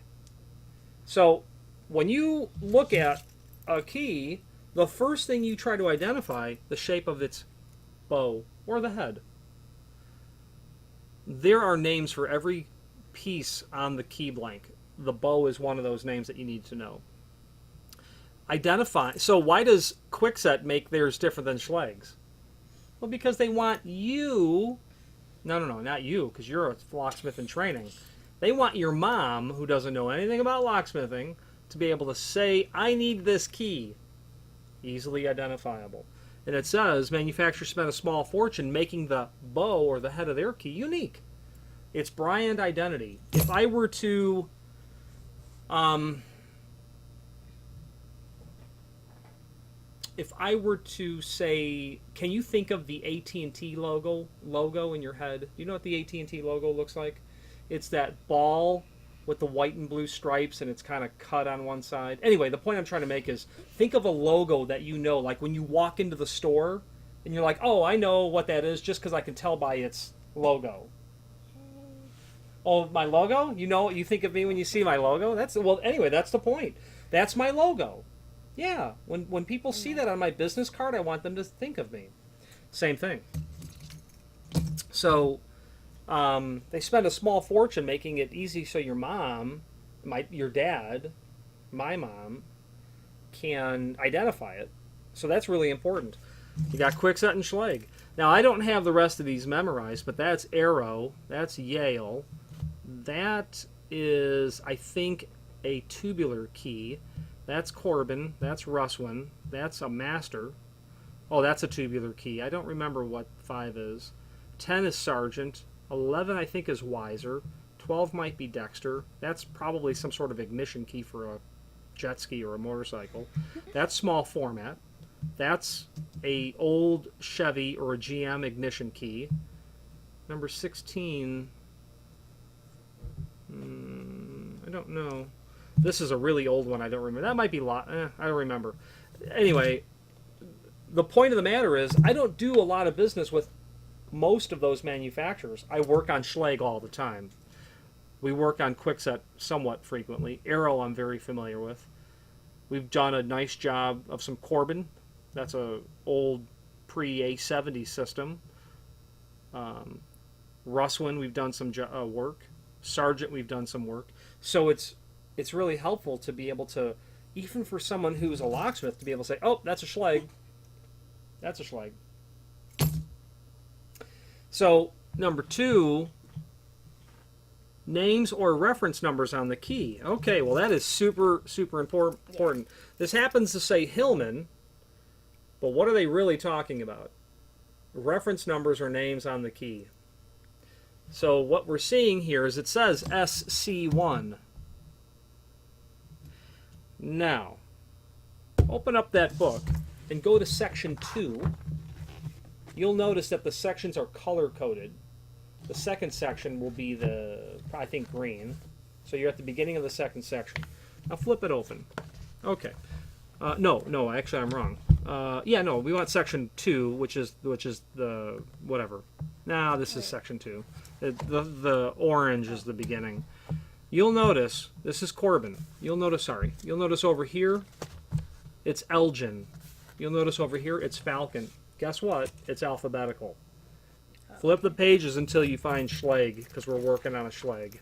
So when you look at a key, the first thing you try to identify the shape of its bow or the head. There are names for every piece on the key blank. The bow is one of those names that you need to know. Identify. So why does Kwikset make theirs different than Schleg's? Well, because they want you No, not you, because you're a locksmith in training. They want your mom, who doesn't know anything about locksmithing, to be able to say, I need this key. Easily identifiable. And it says, manufacturers spent a small fortune making the bow or the head of their key unique. It's brand identity. If I were to... if I were to say, can you think of the AT&T logo in your head? Do you know what the AT&T logo looks like? It's that ball with the white and blue stripes, and it's kind of cut on one side. Anyway, the point I'm trying to make is, think of a logo that you know, like when you walk into the store, and you're like, oh, I know what that is just because I can tell by its logo. Oh, my logo? You know, you think of me when you see my logo? Anyway, that's the point. That's my logo. Yeah, when people see that on my business card, I want them to think of me. Same thing. So, they spend a small fortune making it easy so your mom, your dad, my mom, can identify it. So that's really important. You got Kwikset and Schlage. Now, I don't have the rest of these memorized, but that's Arrow, that's Yale, that is, I think, a tubular key. That's Corbin, that's Russwin, that's a Master. Oh, that's a tubular key. I don't remember what 5 is. 10 is Sargent. 11, I think, is Weiser. 12 might be Dexter. That's probably some sort of ignition key for a jet ski or a motorcycle. That's small format. That's a old Chevy or a GM ignition key. Number 16, I don't know. This is a really old one. I don't remember. That might be I don't remember. Anyway, the point of the matter is, I don't do a lot of business with most of those manufacturers. I work on Schlage all the time. We work on Kwikset somewhat frequently. Arrow I'm very familiar with. We've done a nice job of some Corbin. That's a old pre-A70 system. Russwin, we've done some work. Sargent, we've done some work. So it's really helpful to be able to, even for someone who's a locksmith, to be able to say, oh, that's a Schlage. That's a Schlage. So, number 2, names or reference numbers on the key. Okay, well, that is super, super important. Yeah. This happens to say Hillman, but what are they really talking about? Reference numbers or names on the key. So, what we're seeing here is it says SC1. Now, open up that book and go to section 2. You'll notice that the sections are color-coded. The second section will be I think, green. So you're at the beginning of the second section. Now flip it open. Okay. No, actually I'm wrong. We want section 2, which is the whatever. Now this is section 2. The orange is the beginning. You'll notice, this is Corbin. You'll notice over here, it's Elgin. You'll notice over here, it's Falcon. Guess what? It's alphabetical. Flip the pages until you find Schlage, because we're working on a Schlage.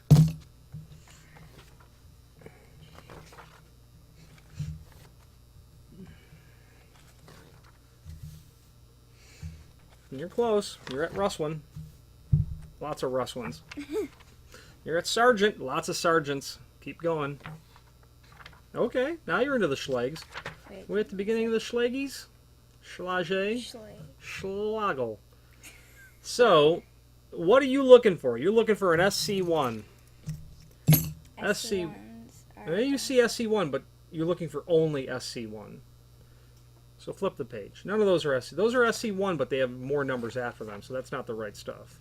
You're close. You're at Russwin. Lots of Russwins. You're at Sargent. Lots of Sargents. Keep going. Okay, now you're into the Schlages. We're at the beginning of the Schlagies. Schlage. Schlagel. So, what are you looking for? You're looking for an SC1. You see SC1, but you're looking for only SC1. So flip the page. None of those are SC. Those are SC1, but they have more numbers after them, so that's not the right stuff.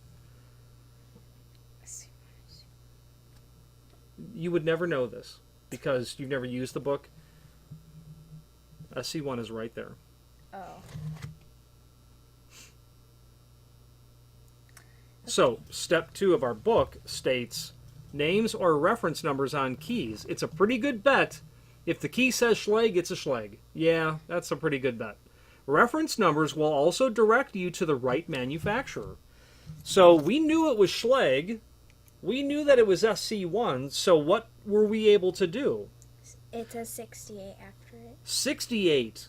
You would never know this because you've never used the book. SC1 is right there. Oh. So, step 2 of our book states names or reference numbers on keys. It's a pretty good bet. If the key says Schlage, it's a Schlage. Yeah, that's a pretty good bet. Reference numbers will also direct you to the right manufacturer. So, we knew it was Schlage. We knew that it was SC1. So, what were we able to do? It says 68 after it. 68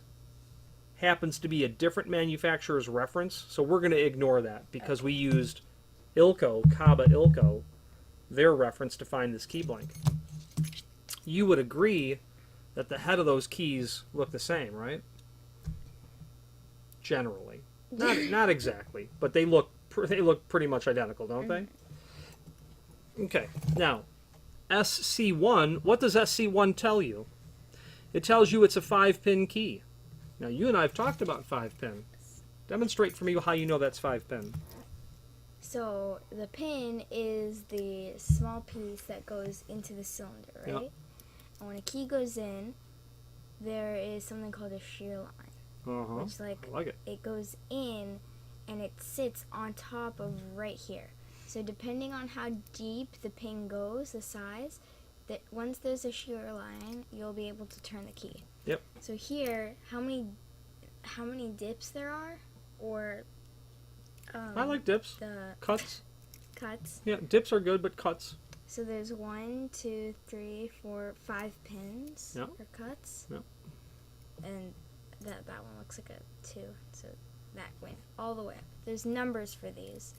happens to be a different manufacturer's reference. So, we're going to ignore that because we used... Ilko, Kaba Ilko, their reference to find this key blank. You would agree that the head of those keys look the same, right? Generally. Not exactly, but they look pretty much identical, don't they? Okay. Now, SC1, what does SC1 tell you? It tells you it's a 5-pin key. Now, you and I have talked about 5-pin. Demonstrate for me how you know that's 5-pin. So the pin is the small piece that goes into the cylinder, right? Yep. And when a key goes in, there is something called a shear line. Which I like it. It goes in and it sits on top of right here. So depending on how deep the pin goes, the size, that once there's a shear line, you'll be able to turn the key. Yep. So here, how many dips there are, or I like dips. the Cuts. cuts. Yeah, dips are good, but cuts. So there's 1, 2, 3, 4, 5 pins Yep. or cuts. Yep. And that one looks like a 2. So that went all the way up. There's numbers for these,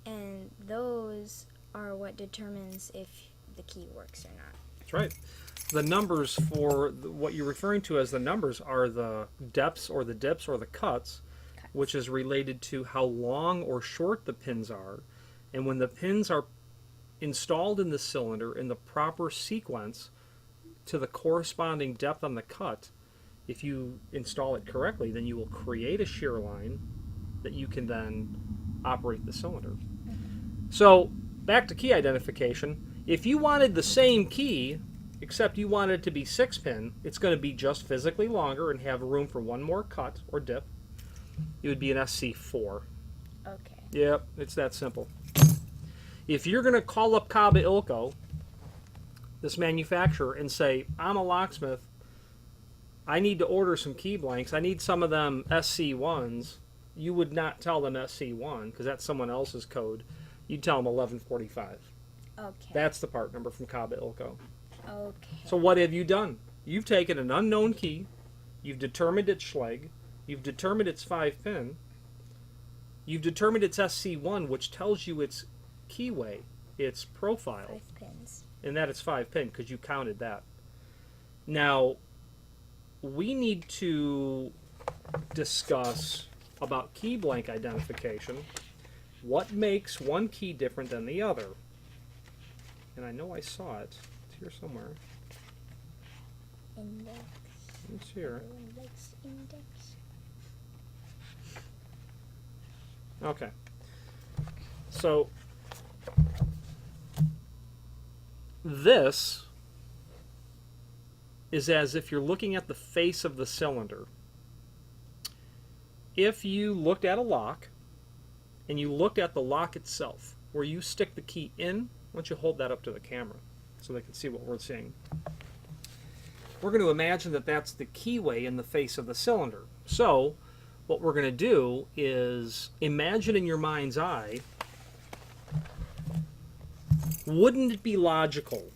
and those are what determines if the key works or not. That's right. The numbers for what you're referring to as the numbers are the depths or the dips or the cuts, which is related to how long or short the pins are. And when the pins are installed in the cylinder in the proper sequence to the corresponding depth on the cut, if you install it correctly, then you will create a shear line that you can then operate the cylinder. So, back to key identification. If you wanted the same key, except you wanted it to be 6-pin, it's going to be just physically longer and have room for one more cut or dip. It would be an SC4. Okay. Yep, it's that simple. If you're going to call up Kaba Ilko, this manufacturer, and say, I'm a locksmith, I need to order some key blanks, I need some of them SC1s, you would not tell them SC1 because that's someone else's code. You'd tell them 1145. Okay. That's the part number from Kaba Ilko. Okay. So what have you done? You've taken an unknown key, you've determined its Schleg, you've determined its 5-pin, you've determined its SC1, which tells you its keyway, its profile, 5 pins. and that it's 5-pin because you counted that. Now, we need to discuss about key blank identification. What makes one key different than the other? And I know I saw it. It's here somewhere. Index. It's here. Index. Okay. So, this is as if you're looking at the face of the cylinder. If you looked at a lock, and you looked at the lock itself, where you stick the key in, why don't you hold that up to the camera so they can see what we're seeing. We're going to imagine that that's the keyway in the face of the cylinder. So, what we're going to do is imagine in your mind's eye, wouldn't it be logical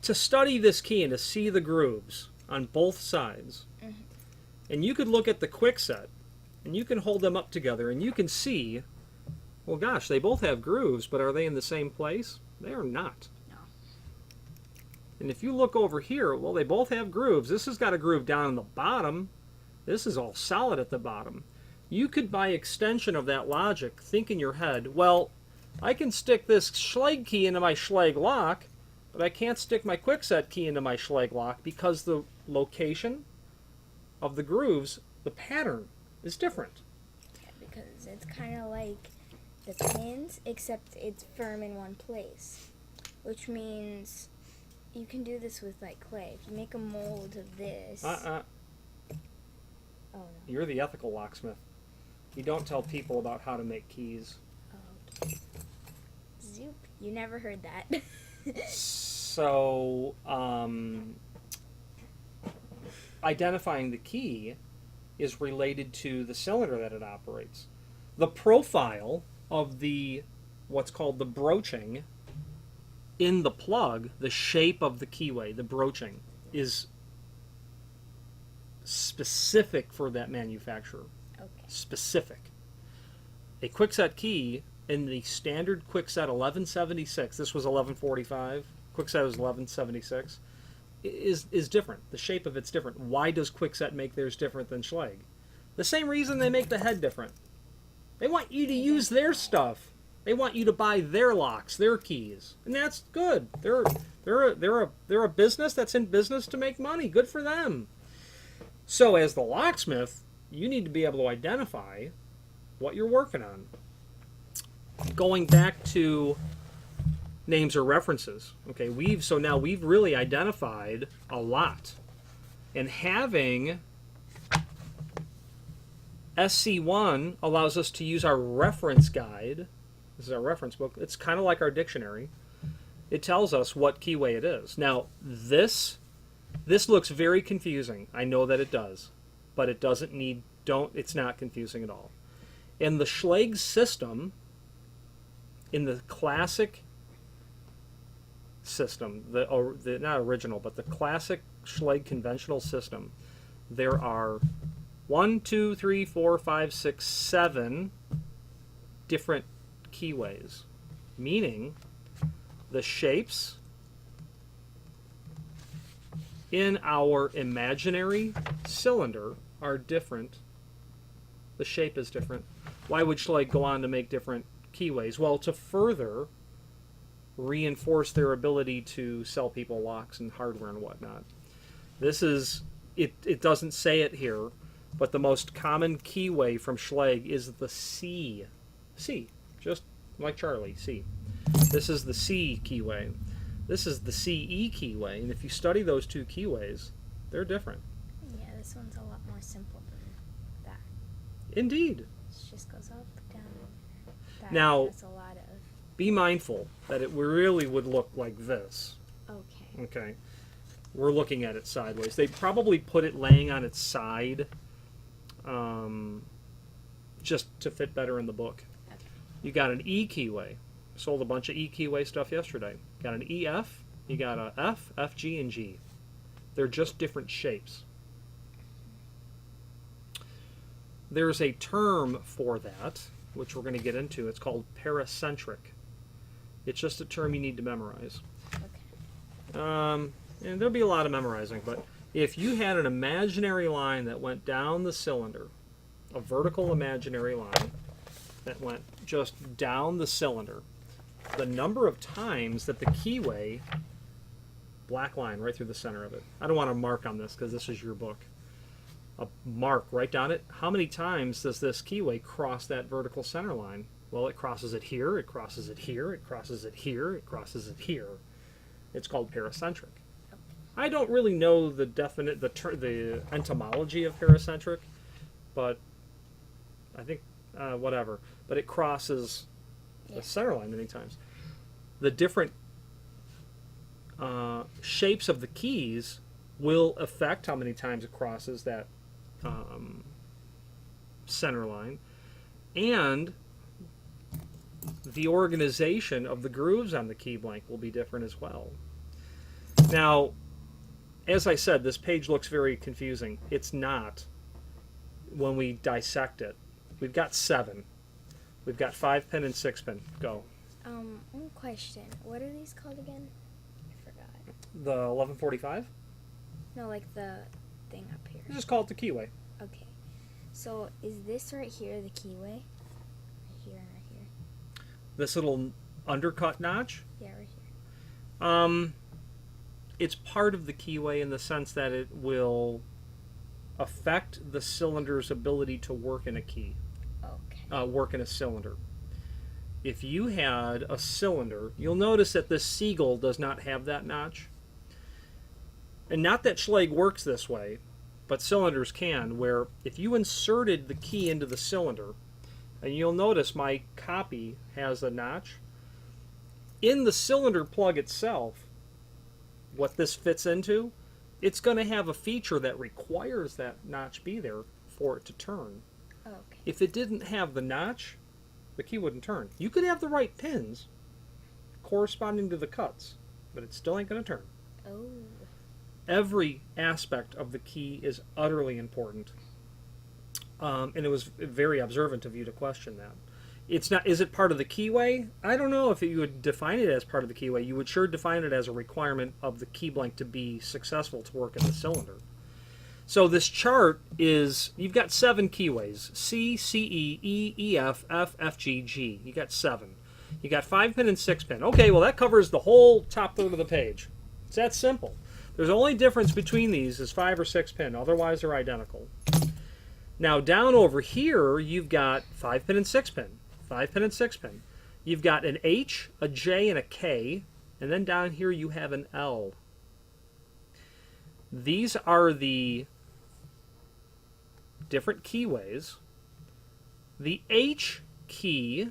to study this key and to see the grooves on both sides? And you could look at the quick set, and you can hold them up together, and you can see, well, gosh, they both have grooves, but are they in the same place? They are not. No. And if you look over here, well, they both have grooves. This has got a groove down in the bottom. This is all solid at the bottom. You could, by extension of that logic, think in your head, well, I can stick this Schleg key into my Schleg lock, but I can't stick my quickset key into my Schleg lock because the location of the grooves, the pattern, is different. Yeah, because it's kind of like the pins, except it's firm in one place, which means you can do this with like clay. If you make a mold of this. Oh no. You're the ethical locksmith. You don't tell people about how to make keys. Oh, okay. Zoop. You never heard that. So, identifying the key is related to the cylinder that it operates. The profile of the, what's called the broaching in the plug, the shape of the keyway, the broaching, is specific for that manufacturer. Okay. Specific. A quickset key in the standard quickset 1176, this was 1145, quickset was 1176, is different. The shape of it's different. Why does quickset make theirs different than Schlage? The same reason they make the head different. They want you to use their stuff. They want you to buy their locks, their keys, and that's good. They're a business that's in business to make money. Good for them. So as the locksmith, you need to be able to identify what you're working on. Going back to names or references. Okay, now we've really identified a lot. And having SC1 allows us to use our reference guide. This is our reference book. It's kind of like our dictionary. It tells us what keyway it is. Now, this looks very confusing. I know that it does, but it doesn't need, it's not confusing at all. In the Schlage system, in the classic system, the not original, but the classic Schlage conventional system, there are 1, 2, 3, 4, 5, 6, 7 different keyways, meaning the shapes in our imaginary cylinder are different. The shape is different. Why would Schlage go on to make different keyways? Well, to further reinforce their ability to sell people locks and hardware and whatnot. This is, it doesn't say it here, but the most common keyway from Schlage is the C. C, just like Charlie, C. This is the C keyway. This is the CE keyway, and if you study those two keyways, they're different. Yeah, this one's a lot more simple than that. Indeed. It just goes up, down. That Now, has a lot of. be mindful that it really would look like this. Okay. Okay. We're looking at it sideways. They probably put it laying on its side just to fit better in the book. Okay. You got an E keyway. Sold a bunch of E keyway stuff yesterday. Got an EF, you got a F, F, G, and G. They're just different shapes. There's a term for that, which we're going to get into. It's called paracentric. It's just a term you need to memorize. Okay. And there'll be a lot of memorizing, but if you had an imaginary line that went down the cylinder, a vertical imaginary line that went just down the cylinder, the number of times that the keyway, black line right through the center of it. I don't want to mark on this because this is your book. A mark right down it. How many times does this keyway cross that vertical center line? Well, it crosses it here, it crosses it here, it crosses it here, it crosses it here. It's called paracentric. I don't really know the definite, the etymology of paracentric, but I think, whatever. But it crosses the center line many times. The different shapes of the keys will affect how many times it crosses that center line, and the organization of the grooves on the key blank will be different as well. Now, as I said, this page looks very confusing. It's not when we dissect it. We've got 7. We've got 5-pin and 6-pin. Go. One question. What are these called again? I forgot. The 1145? No, like the thing up here. Just call it the keyway. Okay. So is this right here the keyway? Right here and right here. This little undercut notch? Yeah, right here. It's part of the keyway in the sense that it will affect the cylinder's ability to work in a key. Okay. Work in a cylinder. If you had a cylinder, you'll notice that this seagull does not have that notch. And not that Schlage works this way, but cylinders can, where if you inserted the key into the cylinder, and you'll notice my copy has a notch, in the cylinder plug itself, what this fits into, it's going to have a feature that requires that notch be there for it to turn. Okay. If it didn't have the notch, the key wouldn't turn. You could have the right pins corresponding to the cuts, but it still ain't going to turn. Oh. Every aspect of the key is utterly important. And it was very observant of you to question that. It's not. Is it part of the keyway? I don't know if you would define it as part of the keyway. You would sure define it as a requirement of the key blank to be successful to work in the cylinder. So this chart is, you've got 7 keyways: C, C, E, F, F, F, G, G. You got 7. You got 5-pin and 6-pin. Okay, well that covers the whole top third of the page. It's that simple. There's only difference between these is 5 or 6-pin. Otherwise, they're identical. Now down over here, you've got 5-pin and 6-pin. 5-pin and 6-pin. You've got an H, a J, and a K, and then down here you have an L. These are the different keyways. The H key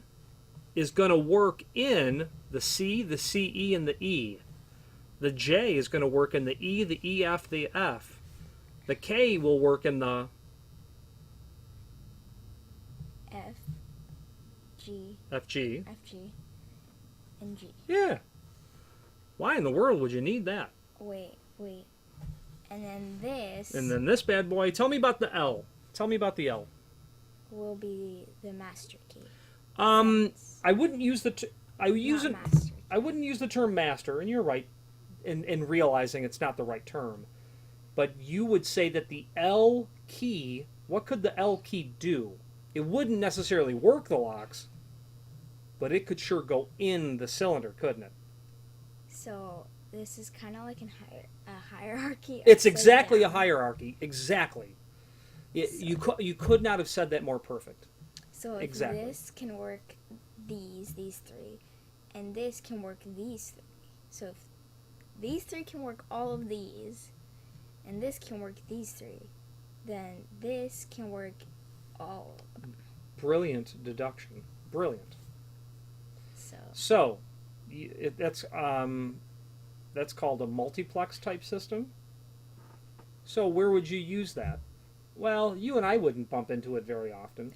is going to work in the C, the CE, and the E. The J is going to work in the E, the EF, the F. The K will work in the F, G, FG. FG, and G. Yeah. Why in the world would you need that? Wait. And then this. And then this bad boy. Tell me about the L. Tell me about the L. Will be the master key. I wouldn't use the. I wouldn't use the term master, and you're right in realizing it's not the right term. But you would say that the L key. What could the L key do? It wouldn't necessarily work the locks, but it could sure go in the cylinder, couldn't it? So this is kind of like a hierarchy. It's exactly a hierarchy. Exactly. You could not have said that more perfect. So if exactly. This can work these 3, and this can work these 3. So if these 3 can work all of these, and this can work these 3, then this can work all of them. Brilliant deduction. Brilliant. So That's called a multiplex type system. So where would you use that? Well, you and I wouldn't bump into it very often.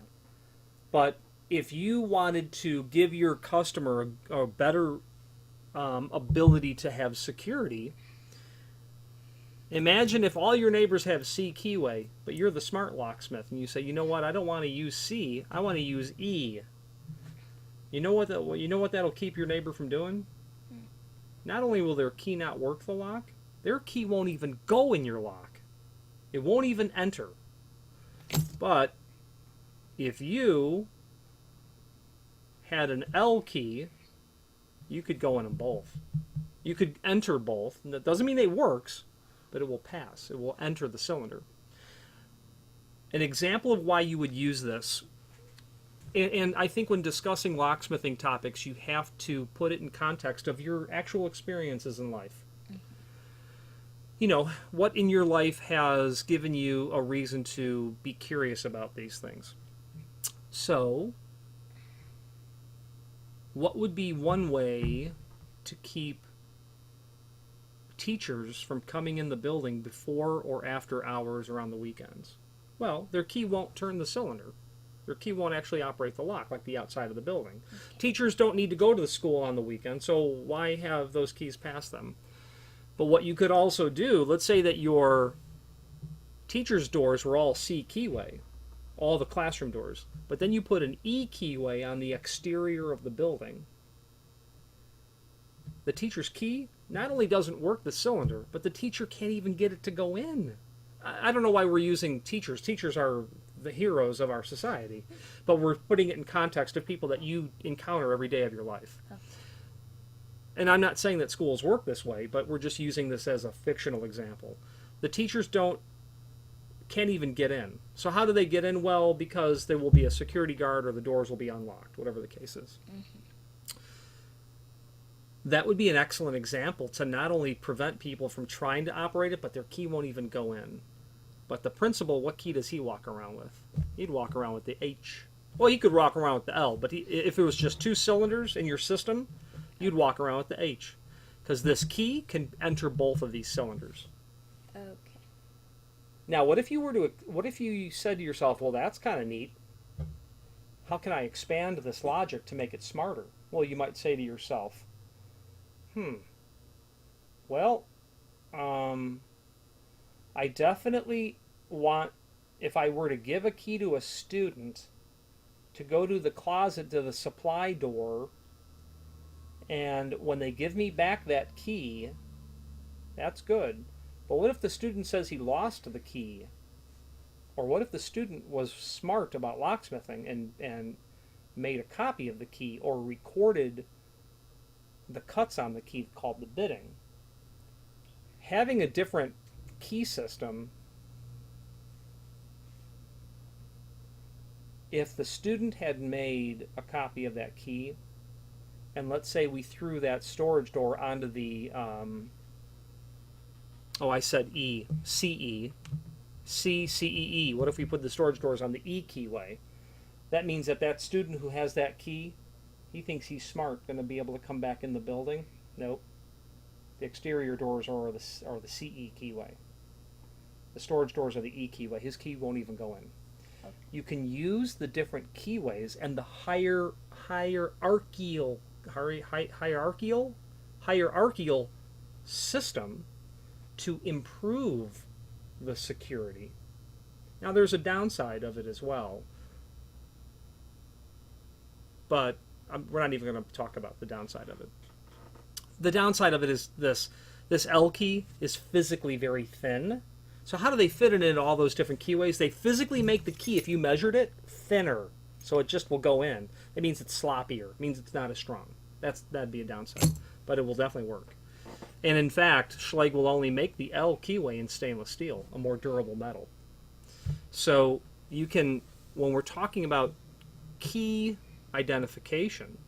But if you wanted to give your customer a better ability to have security, imagine if all your neighbors have C keyway, but you're the smart locksmith, and you say, you know what, I don't want to use C, I want to use E. You know what that'll keep your neighbor from doing? Not only will their key not work the lock, their key won't even go in your lock. It won't even enter. But if you had an L key, you could go in them both. You could enter both. And that doesn't mean it works, but it will pass. It will enter the cylinder. An example of why you would use this, and I think when discussing locksmithing topics, you have to put it in context of your actual experiences in life. You know, what in your life has given you a reason to be curious about these things? So, what would be one way to keep teachers from coming in the building before or after hours or on the weekends? Well, their key won't turn the cylinder. Their key won't actually operate the lock like the outside of the building. Okay. Teachers don't need to go to the school on the weekend, so why have those keys pass them? But what you could also do, let's say that your teacher's doors were all C keyway, all the classroom doors, but then you put an E keyway on the exterior of the building. The teacher's key not only doesn't work the cylinder, but the teacher can't even get it to go in. I don't know why we're using teachers. Teachers are the heroes of our society, but we're putting it in context of people that you encounter every day of your life. Okay. And I'm not saying that schools work this way, but we're just using this as a fictional example. The teachers can't even get in. So how do they get in? Well, because there will be a security guard or the doors will be unlocked, whatever the case is. Mm-hmm. That would be an excellent example to not only prevent people from trying to operate it, but their key won't even go in. But the principal, what key does he walk around with? He'd walk around with the H. Well, he could walk around with the L, but if it was just 2 cylinders in your system, you'd walk around with the H, because this key can enter both of these cylinders. Okay. Now, what if you said to yourself, well, that's kind of neat. How can I expand this logic to make it smarter? Well, you might say to yourself, well, I definitely want, if I were to give a key to a student, to go to the closet to the supply door, and when they give me back that key, that's good. But what if the student says he lost the key? Or what if the student was smart about locksmithing and made a copy of the key or recorded the cuts on the key called the bitting? Having a different key system, if the student had made a copy of that key, and let's say we threw that storage door onto the, I said E, CE, CCEE. What if we put the storage doors on the E keyway? That means that that student who has that key, he thinks he's smart, going to be able to come back in the building. Nope. The exterior doors are the CE keyway. The storage doors are the E keyway. His key won't even go in. Okay. You can use the different keyways and the hierarchical system to improve the security. Now there's a downside of it as well, but we're not even going to talk about the downside of it. The downside of it is this L key is physically very thin. So how do they fit it into all those different keyways? They physically make the key, if you measured it, thinner, so it just will go in. It means it's sloppier. It means it's not as strong. That'd be a downside, but it will definitely work. And in fact, Schlage will only make the L keyway in stainless steel, a more durable metal. So you can, when we're talking about key identification,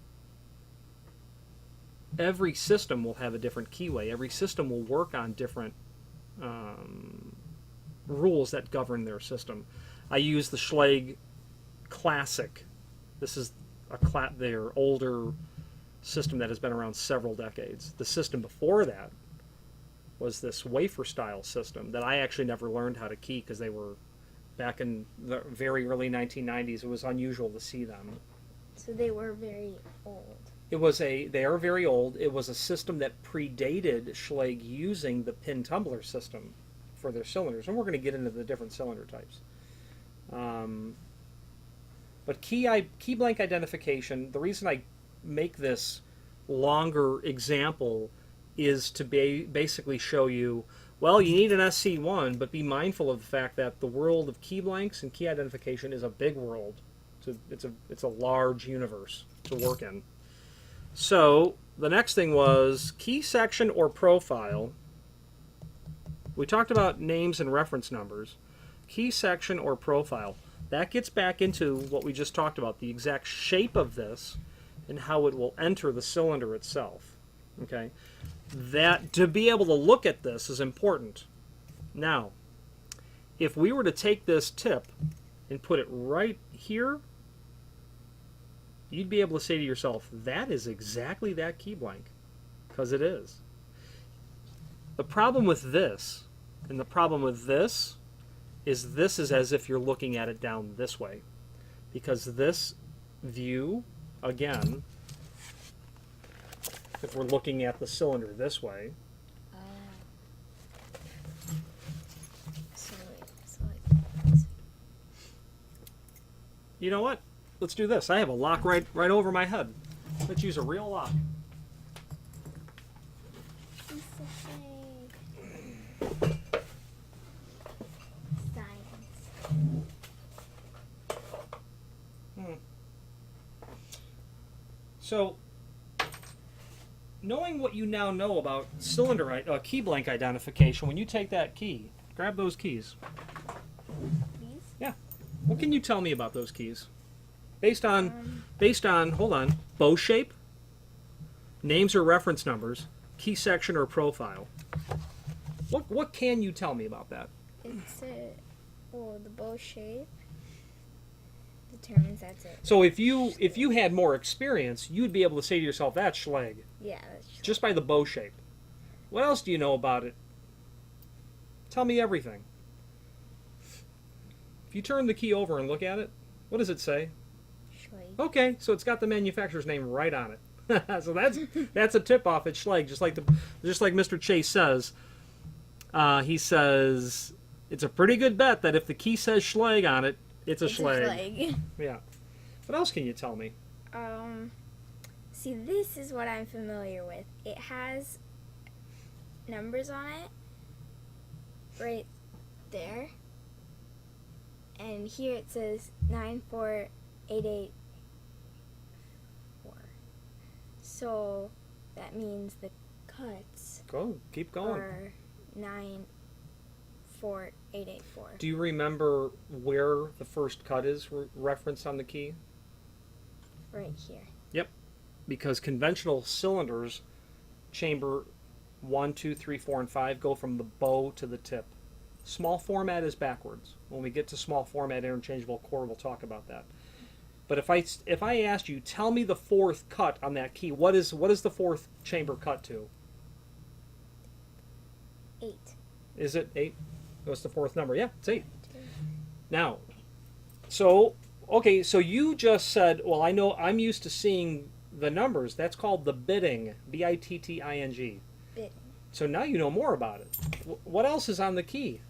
every system will have a different keyway. Every system will work on different rules that govern their system. I use the Schlage Classic. This is their older system that has been around several decades. The system before that was this wafer style system that I actually never learned how to key because they were back in the very early 1990s. It was unusual to see them. So they were very old. They are very old. It was a system that predated Schlage using the pin tumbler system for their cylinders, and we're going to get into the different cylinder types. But key blank identification, the reason I make this longer example is to basically show you, well, you need an SC1, but be mindful of the fact that the world of key blanks and key identification is a big world. It's a large universe to work in. So the next thing was key section or profile. We talked about names and reference numbers. Key section or profile. That gets back into what we just talked about, the exact shape of this and how it will enter the cylinder itself. Okay? That to be able to look at this is important. Now, if we were to take this tip and put it right here, you'd be able to say to yourself, that is exactly that key blank, because it is. The problem with this, and the problem with this is as if you're looking at it down this way, because this view, again, if we're looking at the cylinder this way, you know what? Let's do this. I have a lock right over my head. Let's use a real lock. So, knowing what you now know about cylinder key blank identification, when you take that key, grab those keys. These? Yeah. What can you tell me about those keys? Based on, hold on, bow shape, names or reference numbers, key section or profile. What can you tell me about that? It's the bow shape determines that's it. So if you had more experience, you'd be able to say to yourself, that's Schlage. Yeah, that's Schlage. Just by the bow shape. What else do you know about it? Tell me everything. If you turn the key over and look at it, what does it say? Schlage. Okay, so it's got the manufacturer's name right on it. So that's a tip off at Schlage, just like Mr. Chase says. He says it's a pretty good bet that if the key says Schlage on it, it's a Schlage. Schlage. Yeah. What else can you tell me? See, this is what I'm familiar with. It has numbers on it right there. And here it says 94884. So that means the cuts Keep going. are 94884. Do you remember where the first cut is referenced on the key? Right here. Yep. Because conventional cylinders, chamber 1, 2, 3, 4, and 5, go from the bow to the tip. Small format is backwards. When we get to small format interchangeable core, we'll talk about that. But if I asked you, tell me the fourth cut on that key, what is the fourth chamber cut to? 8. Is it 8? What's the fourth number? Yeah, it's 8. Now, so you just said, well, I know I'm used to seeing the numbers. That's called the bitting, bitting. Bitting. So now you know more about it. What else is on the key?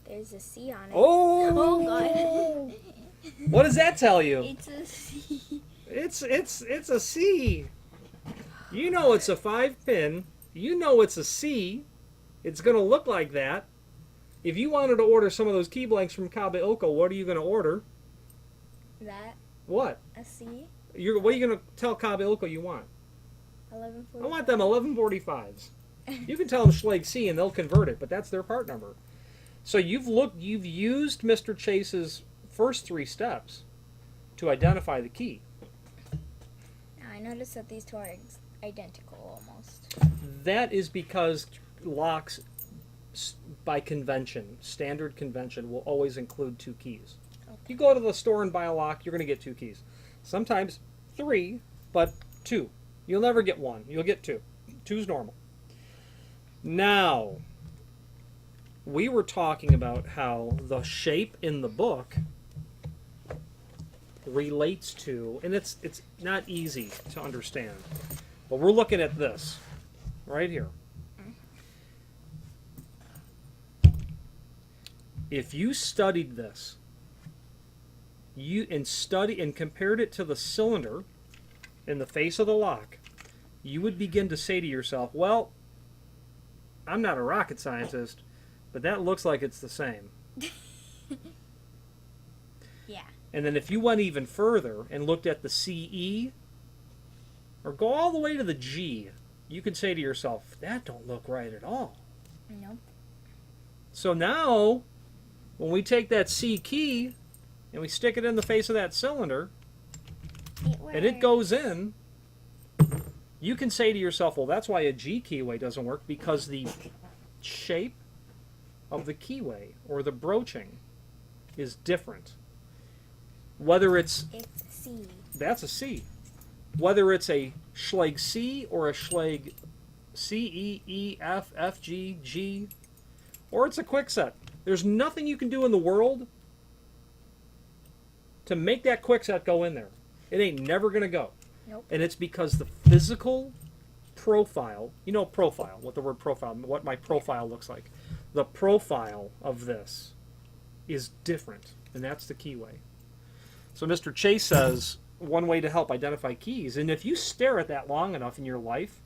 There's a C on it. Oh, God. What does that tell you? It's a C. It's a C. You know it's a 5-pin. You know it's a C. It's going to look like that. If you wanted to order some of those key blanks from Kabe Oko, what are you going to order? That? What? A C? What are you going to tell Kabe Oko you want? 1145. I want them 1145s. You can tell them Schleg C and they'll convert it, but that's their part number. So you've used Mr. Chase's first 3 steps to identify the key. Now I noticed that these two are identical almost. That is because locks, by convention, standard convention, will always include 2 keys. Okay. You go to the store and buy a lock, you're going to get 2 keys. Sometimes 3, but 2. You'll never get 1. You'll get 2. 2's normal. Now, we were talking about how the shape in the book relates to, and it's not easy to understand, but we're looking at this right here. If you studied this, and compared it to the cylinder in the face of the lock, you would begin to say to yourself, well, I'm not a rocket scientist, but that looks like it's the same. Yeah. And then if you went even further and looked at the CE, or go all the way to the G, you could say to yourself, that don't look right at all. Nope. So now, when we take that C key and we stick it in the face of that cylinder, and it goes in, you can say to yourself, well, that's why a G keyway doesn't work, because the shape of the keyway or the broaching is different. Whether it's C. That's a C. Whether it's a Schleg C or a Schleg C, E, E, F, F, G, G, or it's a quickset. There's nothing you can do in the world to make that quickset go in there. It ain't never going to go. Nope. And it's because the physical profile, profile, what the word profile, what my profile looks like. The profile of this is different, and that's the keyway. So Mr. Chase says one way to help identify keys, and if you stare at that long enough in your life,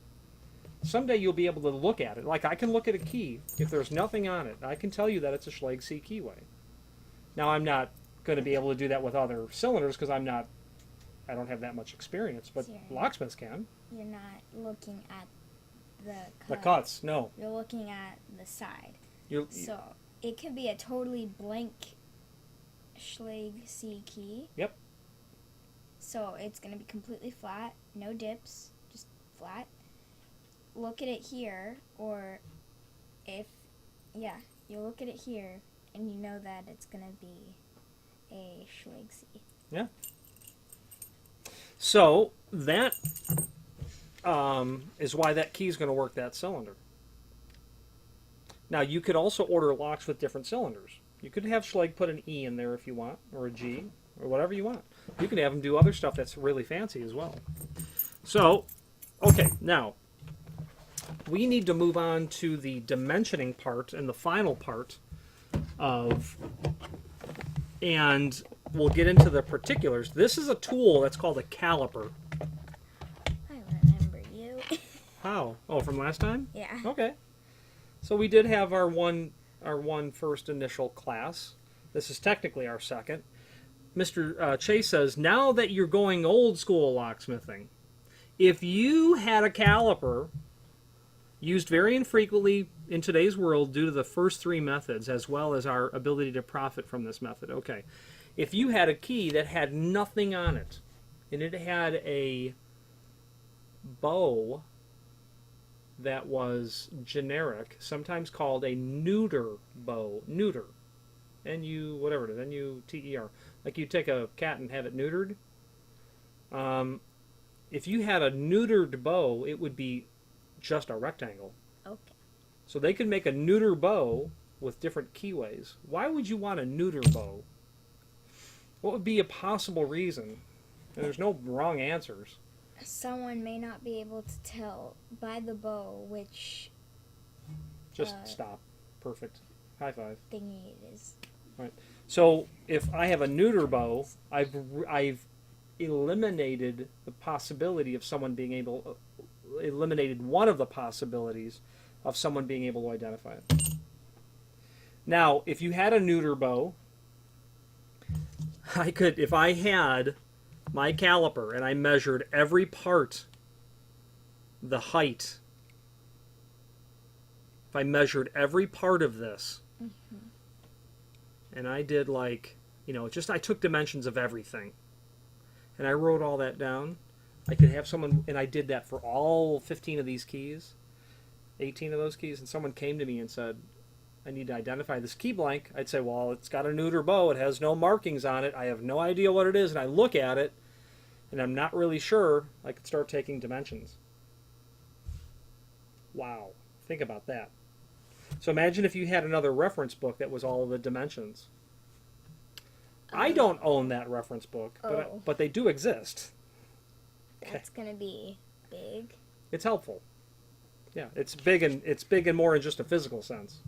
someday you'll be able to look at it. Like I can look at a key, if there's nothing on it, I can tell you that it's a Schleg C keyway. Now I'm not going to be able to do that with other cylinders because I don't have that much experience, but locksmiths can. You're not looking at the cuts, no. You're looking at the side. So it could be a totally blank Schleg C key. Yep. So it's going to be completely flat, no dips, just flat. Look at it here, or you look at it here, and you know that it's going to be a Schleg C. Yeah. So that is why that key is going to work that cylinder. Now you could also order locks with different cylinders. You could have Schleg put an E in there if you want, or a G, or whatever you want. You can have them do other stuff that's really fancy as well. So, okay, now we need to move on to the dimensioning part and the final part of, and we'll get into the particulars. This is a tool that's called a caliper. I remember you. How? Oh, from last time? Yeah. Okay. So we did have our one first initial class. This is technically our second. Mr. Chase says, now that you're going old school locksmithing, if you had a caliper used very infrequently in today's world due to the first three methods, as well as our ability to profit from this method. Okay. If you had a key that had nothing on it, and it had a bow that was generic, sometimes called a neuter bow. Neuter. Whatever it is, N-U-T-E-R. Like you take a cat and have it neutered. If you had a neutered bow, it would be just a rectangle. Okay. So they could make a neuter bow with different keyways. Why would you want a neuter bow? What would be a possible reason? And there's no wrong answers. Someone may not be able to tell by the bow which Just stop. Perfect. High five. thingy it is. Right. So if I have a neuter bow, I've eliminated the possibility of someone being able, eliminated one of the possibilities of someone being able to identify it. Now, if you had a neuter bow, I could, if I had my caliper and I measured every part, the height, if I measured every part of this, and I did like, I took dimensions of everything, and I wrote all that down, I could have someone, and I did that for all 15 of these keys, 18 of those keys, and someone came to me and said, I need to identify this key blank. I'd say, well, it's got a neuter bow, it has no markings on it, I have no idea what it is, and I look at it, and I'm not really sure, I could start taking dimensions. Wow. Think about that. So imagine if you had another reference book that was all of the dimensions. I don't own that reference book, but they do exist. That's going to be big. It's helpful. Yeah, it's big and more in just a physical sense.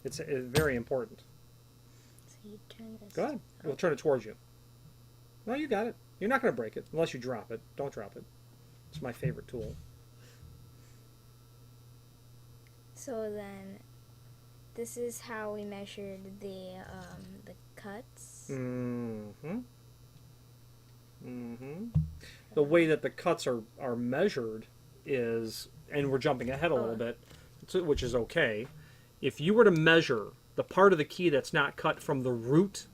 It's very important. So you turn this. Go ahead. We'll turn it towards you. No, you got it. You're not going to break it unless you drop it. Don't drop it. It's my favorite tool. So then, this is how we measured the cuts. Mm-hmm. Mm-hmm. The way that the cuts are measured is, and we're jumping ahead a little bit, which is okay. If you were to measure the part of the key that's not cut from the root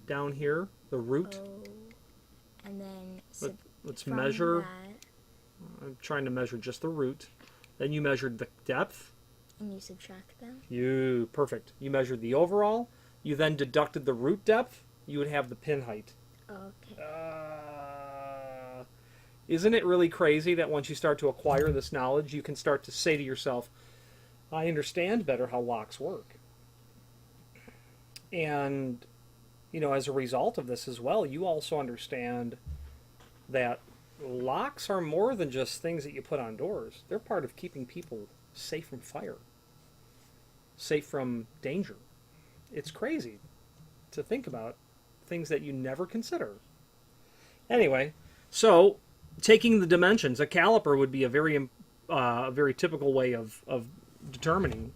down here, the root. And then let's measure. That, I'm trying to measure just the root. Then you measured the depth. and you subtract them. Perfect. You measured the overall. You then deducted the root depth. You would have the pin height. Okay. Isn't it really crazy that once you start to acquire this knowledge, you can start to say to yourself, I understand better how locks work. And, as a result of this as well, you also understand that locks are more than just things that you put on doors. They're part of keeping people safe from fire, safe from danger. It's crazy to think about things that you never consider. Anyway, so taking the dimensions, a caliper would be a very typical way of determining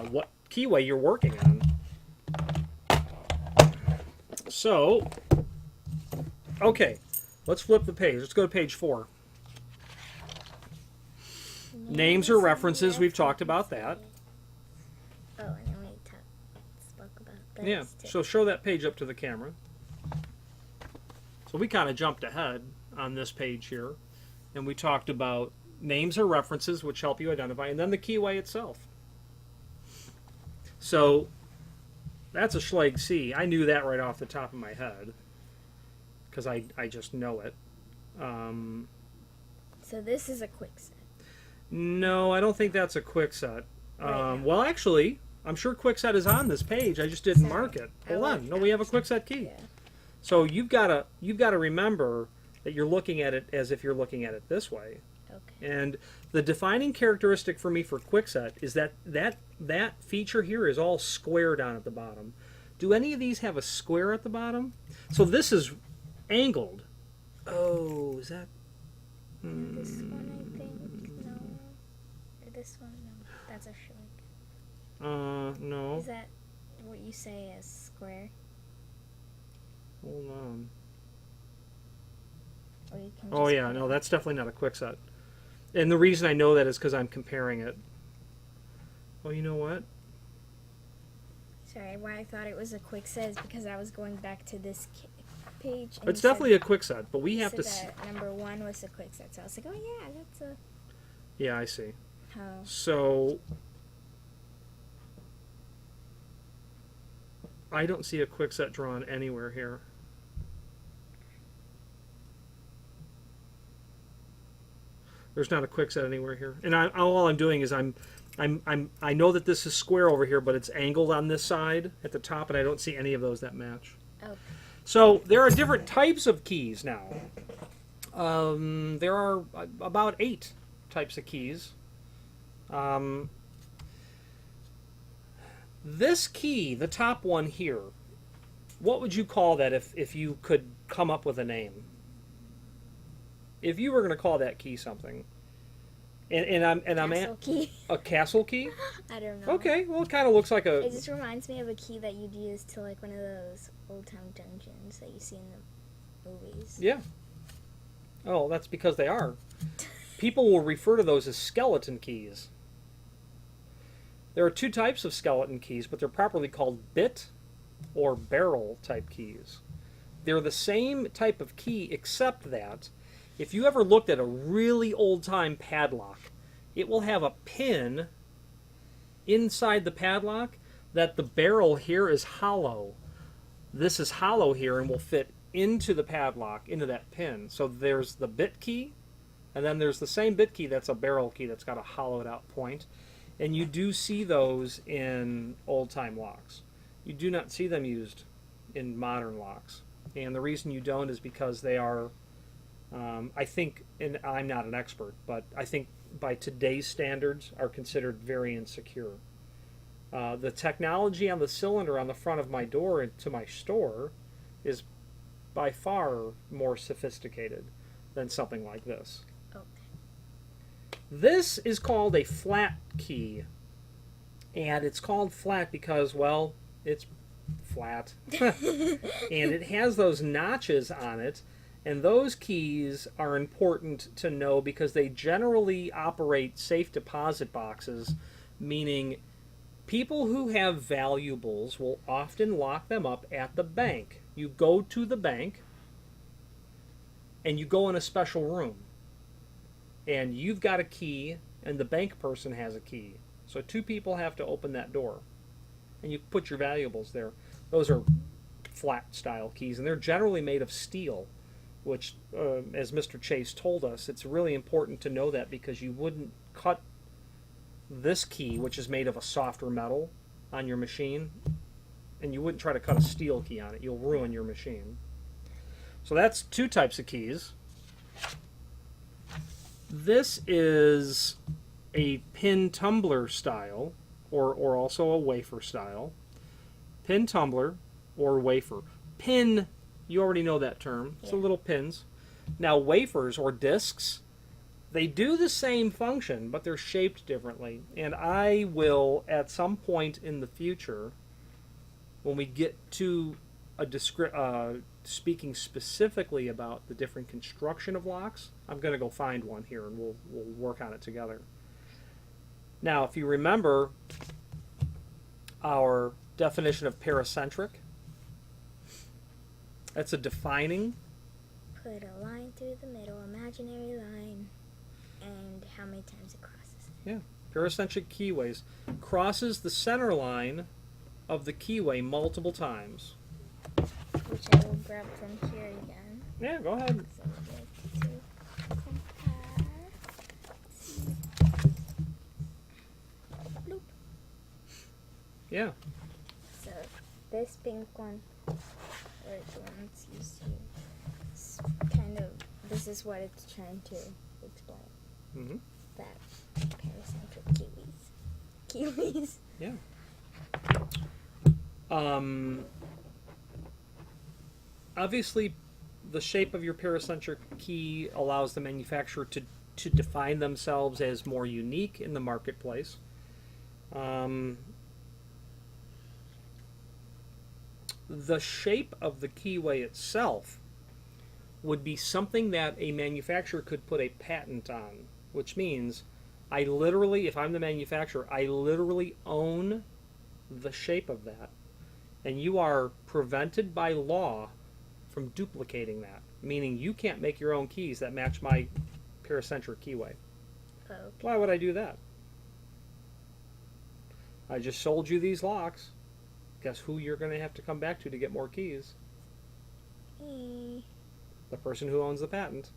what keyway you're working on. So, okay, let's flip the page. Let's go to page 4. Names or references, we've talked about that. Oh, and then we spoke about this. Yeah, so show that page up to the camera. So we kind of jumped ahead on this page here, and we talked about names or references, which help you identify, and then the keyway itself. So that's a Schleg C. I knew that right off the top of my head because I just know it. So this is a quick set. No, I don't think that's a quick set. Well, actually, I'm sure quick set is on this page. I just didn't mark it. Hold on. No, we have a quick set key. Yeah. So you've got to remember that you're looking at it as if you're looking at it this way. Okay. And the defining characteristic for me for quickset is that feature here is all square down at the bottom. Do any of these have a square at the bottom? So this is angled. Oh, is that? This one, I think. No. Or this one, no. That's a shrink. No. Is that what you say as square? Hold on. Or you can Oh just yeah, put no, it- that's definitely not a quickset. And the reason I know that is because I'm comparing it. Oh, you know what? Sorry, why I thought it was a quick set is because I was going back to this page. And It's you said- definitely a quickset, but we you have to. said that number 1 was a quick set, so I was like, oh yeah, that's a. Yeah, I see. Oh. So I don't see a quickset drawn anywhere here. There's not a quickset anywhere here, and all I'm doing is I know that this is square over here, but it's angled on this side at the top, and I don't see any of those that match. Oh. So there are different types of keys now. There are about 8 types of keys. This key, the top one here, what would you call that if you could come up with a name? If you were going to call that key something, I'm Castle key. a castle key. I don't know. Okay, well it kind of looks like a. It just reminds me of a key that you'd use to like one of those old time dungeons that you see in the movies. Yeah. Oh, that's because they are. People will refer to those as skeleton keys. There are 2 types of skeleton keys, but they're properly called bit or barrel type keys. They're the same type of key, except that if you ever looked at a really old-time padlock, it will have a pin inside the padlock that the barrel here is hollow. This is hollow here and will fit into the padlock, into that pin. So there's the bit key, and then there's the same bit key that's a barrel key that's got a hollowed-out point. And you do see those in old-time locks. You do not see them used in modern locks. And the reason you don't is because they are, I think, and I'm not an expert, but I think by today's standards are considered very insecure. The technology on the cylinder on the front of my door to my store is by far more sophisticated than something like this. Okay. This is called a flat key. And it's called flat because, well, it's flat. And it has those notches on it. And those keys are important to know because they generally operate safe deposit boxes, meaning people who have valuables will often lock them up at the bank. You go to the bank and you go in a special room. And you've got a key and the bank person has a key. So 2 people have to open that door. And you put your valuables there. Those are flat style keys and they're generally made of steel, which, as Mr. Chase told us, it's really important to know that because you wouldn't cut this key, which is made of a softer metal, on your machine, and you wouldn't try to cut a steel key on it. You'll ruin your machine. So that's 2 types of keys. This is a pin tumbler style, or also a wafer style. Pin tumbler or wafer. Pin, you already know that term. It's the little pins. Now wafers or discs, they do the same function, but they're shaped differently. And I will, at some point in the future, when we get to speaking specifically about the different construction of locks, I'm going to go find one here and we'll work on it together. Now, if you remember our definition of paracentric, that's a defining. Put a line through the middle, imaginary line, and how many times it crosses. Yeah, paracentric keyways crosses the center line of the keyway multiple times. Which I will grab from here again. Yeah, go ahead. So we'll get to compare. Bloop. Yeah. So this pink one, or the one that's used here, is kind of, this is what it's trying to explain. Mm-hmm. That paracentric kiwis. Yeah. Um, obviously, the shape of your paracentric key allows the manufacturer to define themselves as more unique in the marketplace. The shape of the keyway itself would be something that a manufacturer could put a patent on, which means I literally, if I'm the manufacturer, I literally own the shape of that. And you are prevented by law from duplicating that, meaning you can't make your own keys that match my paracentric keyway. Okay. Why would I do that? I just sold you these locks. Guess who you're going to have to come back to get more keys? The person who owns the patent.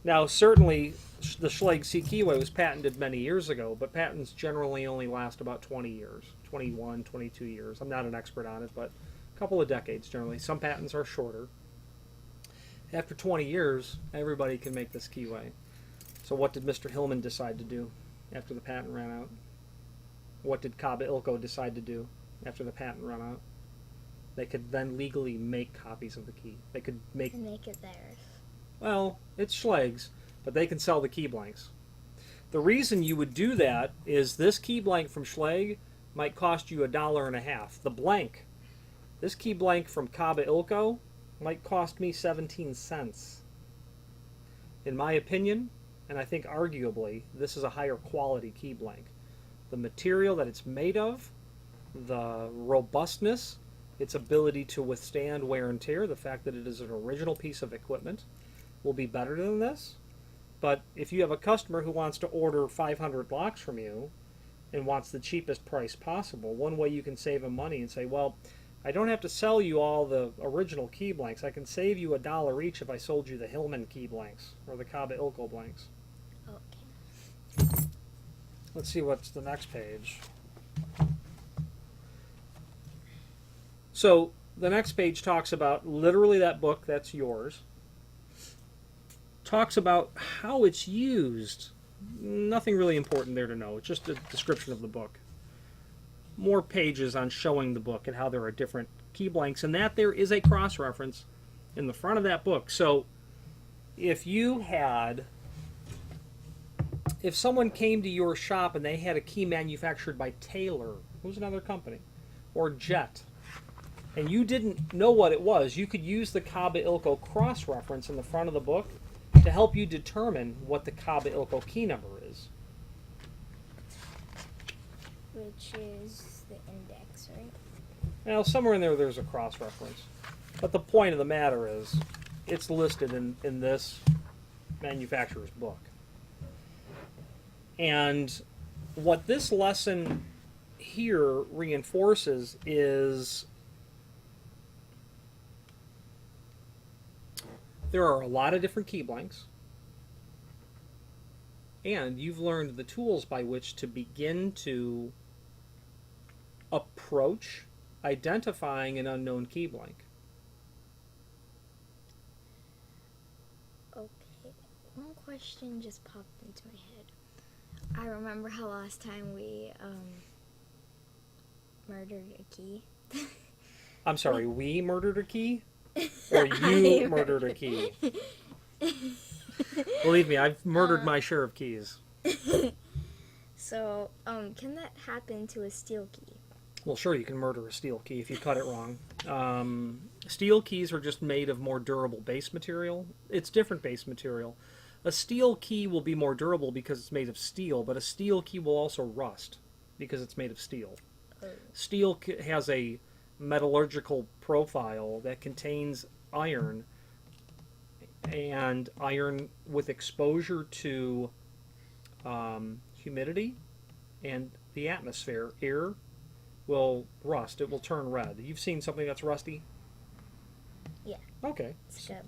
Now, certainly, the Schlage C keyway was patented many years ago, but patents generally only last about 20 years, 21, 22 years. I'm not an expert on it, but a couple of decades generally. Some patents are shorter. After 20 years, everybody can make this keyway. So what did Mr. Hillman decide to do after the patent ran out? What did Kaba Ilko decide to do after the patent ran out? They could then legally make copies of the key. They could make it theirs. Well, it's Schlage's, but they can sell the key blanks. The reason you would do that is this key blank from Schlage might cost you $1.50. The blank, this key blank from Kaba Ilko, might cost me 17 cents. In my opinion, and I think arguably, this is a higher quality key blank. The material that it's made of, the robustness, its ability to withstand wear and tear, the fact that it is an original piece of equipment, will be better than this. But if you have a customer who wants to order 500 locks from you and wants the cheapest price possible, one way you can save them money and say, well, I don't have to sell you all the original key blanks. I can save you $1 each if I sold you the Hillman key blanks or the Kaba Ilko blanks. Okay. Let's see what's the next page. So the next page talks about literally that book, that's yours. Talks about how it's used. Nothing really important there to know. It's just a description of the book. More pages on showing the book and how there are different key blanks, and that there is a cross-reference in the front of that book. So if someone came to your shop and they had a key manufactured by Taylor, who's another company, or Jet, and you didn't know what it was, you could use the Kaba Ilko cross-reference in the front of the book to help you determine what the Kaba Ilko key number is. Which is the index, right? Now, somewhere in there, there's a cross-reference. But the point of the matter is, it's listed in this manufacturer's book. And what this lesson here reinforces is there are a lot of different key blanks, and you've learned the tools by which to begin to approach identifying an unknown key blank. Okay. One question just popped into my head. I remember how last time we murdered a key. I'm sorry, we murdered a key? Or you murdered a key? Believe me, I've murdered my share of keys. So, can that happen to a steel key? Well, sure, you can murder a steel key if you cut it wrong. Steel keys are just made of more durable base material. It's different base material. A steel key will be more durable because it's made of steel, but a steel key will also rust because it's made of steel. Oh. Steel has a metallurgical profile that contains iron, and iron with exposure to humidity and the atmosphere, air, will rust. It will turn red. You've seen something that's rusty? Yeah. Okay. It's like a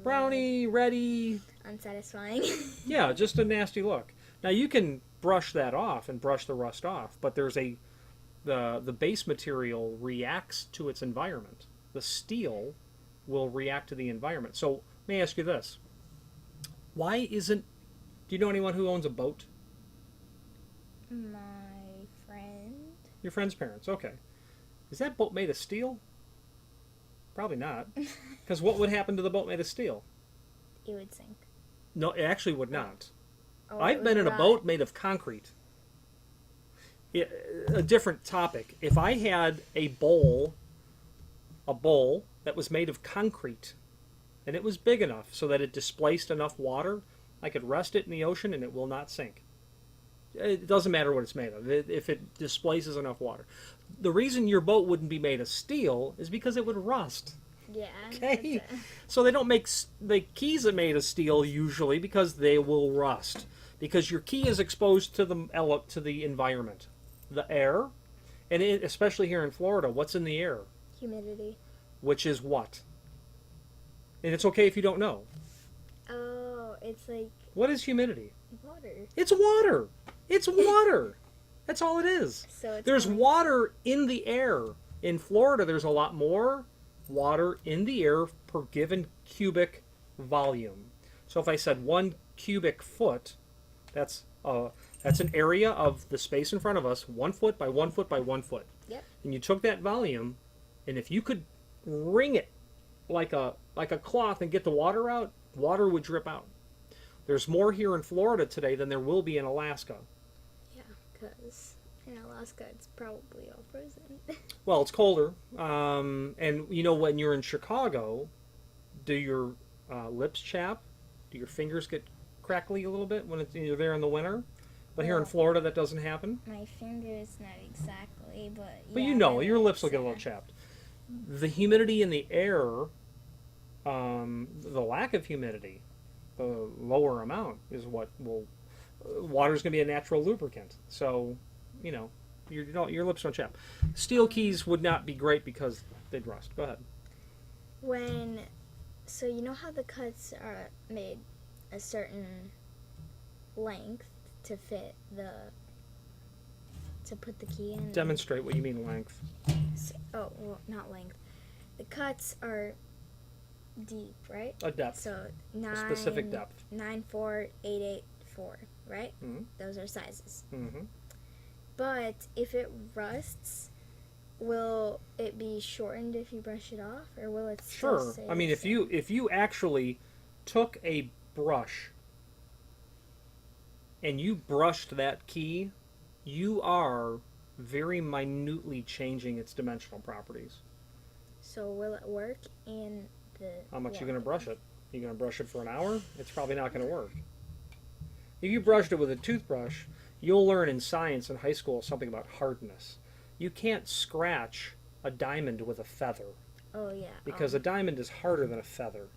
brownie, ready. Unsatisfying. Yeah, just a nasty look. Now you can brush that off and brush the rust off, but there's the base material reacts to its environment. The steel will react to the environment. So let me ask you this. Do you know anyone who owns a boat? My friend. Your friend's parents, okay. Is that boat made of steel? Probably not. Because what would happen to the boat made of steel? It would sink. No, it actually would not. Oh, I've it been would in a rot. boat made of concrete. A different topic. If I had a bowl that was made of concrete, and it was big enough so that it displaced enough water, I could rest it in the ocean and it will not sink. It doesn't matter what it's made of, if it displaces enough water. The reason your boat wouldn't be made of steel is because it would rust. Yeah. Okay, that's it. so they don't make the keys are made of steel usually because they will rust. Because your key is exposed to the environment, the air, and especially here in Florida, what's in the air, Humidity. which is what? And it's okay if you don't know. Oh, it's like What is humidity? water. It's water. It's water. That's all it is. So it's There's like- water in the air. In Florida, there's a lot more water in the air per given cubic volume. So if I said 1 cubic foot, that's an area of the space in front of us, 1 foot by 1 foot by 1 foot. Yep. And you took that volume, and if you could wring it like a cloth and get the water out, water would drip out. There's more here in Florida today than there will be in Alaska. Yeah, because in Alaska it's probably all frozen. Well, it's colder, and you know when you're in Chicago, do your lips chap? Do your fingers get crackly a little bit when you're there in the winter? But here in Well, Florida, that doesn't happen. My fingers, not exactly, but But yeah, you know, my your lips will lips, get a little chapped. The humidity in the air, the lack of humidity, the lower amount is what will. Water's going to be a natural lubricant, so you know your lips don't chap. Steel keys would not be great because they'd rust. Go ahead. So you know how the cuts are made a certain length to fit to put the key in? Demonstrate what you mean length. Oh, well, not length. The cuts are deep, right? A depth. So A specific depth. 94884, right? Mhm. Those are sizes. Mm-hmm. But if it rusts, will it be shortened if you brush it off, or will it still Sure. stay I mean, the if you actually took a brush and you brushed that key, you are very minutely changing its dimensional properties. So will it work in the How much are you going to water? brush it? You going to brush it for an hour? It's probably not going to work. If you brushed it with a toothbrush, you'll learn in science in high school something about hardness. You can't scratch a diamond with a feather Oh yeah. because a diamond is harder than a feather.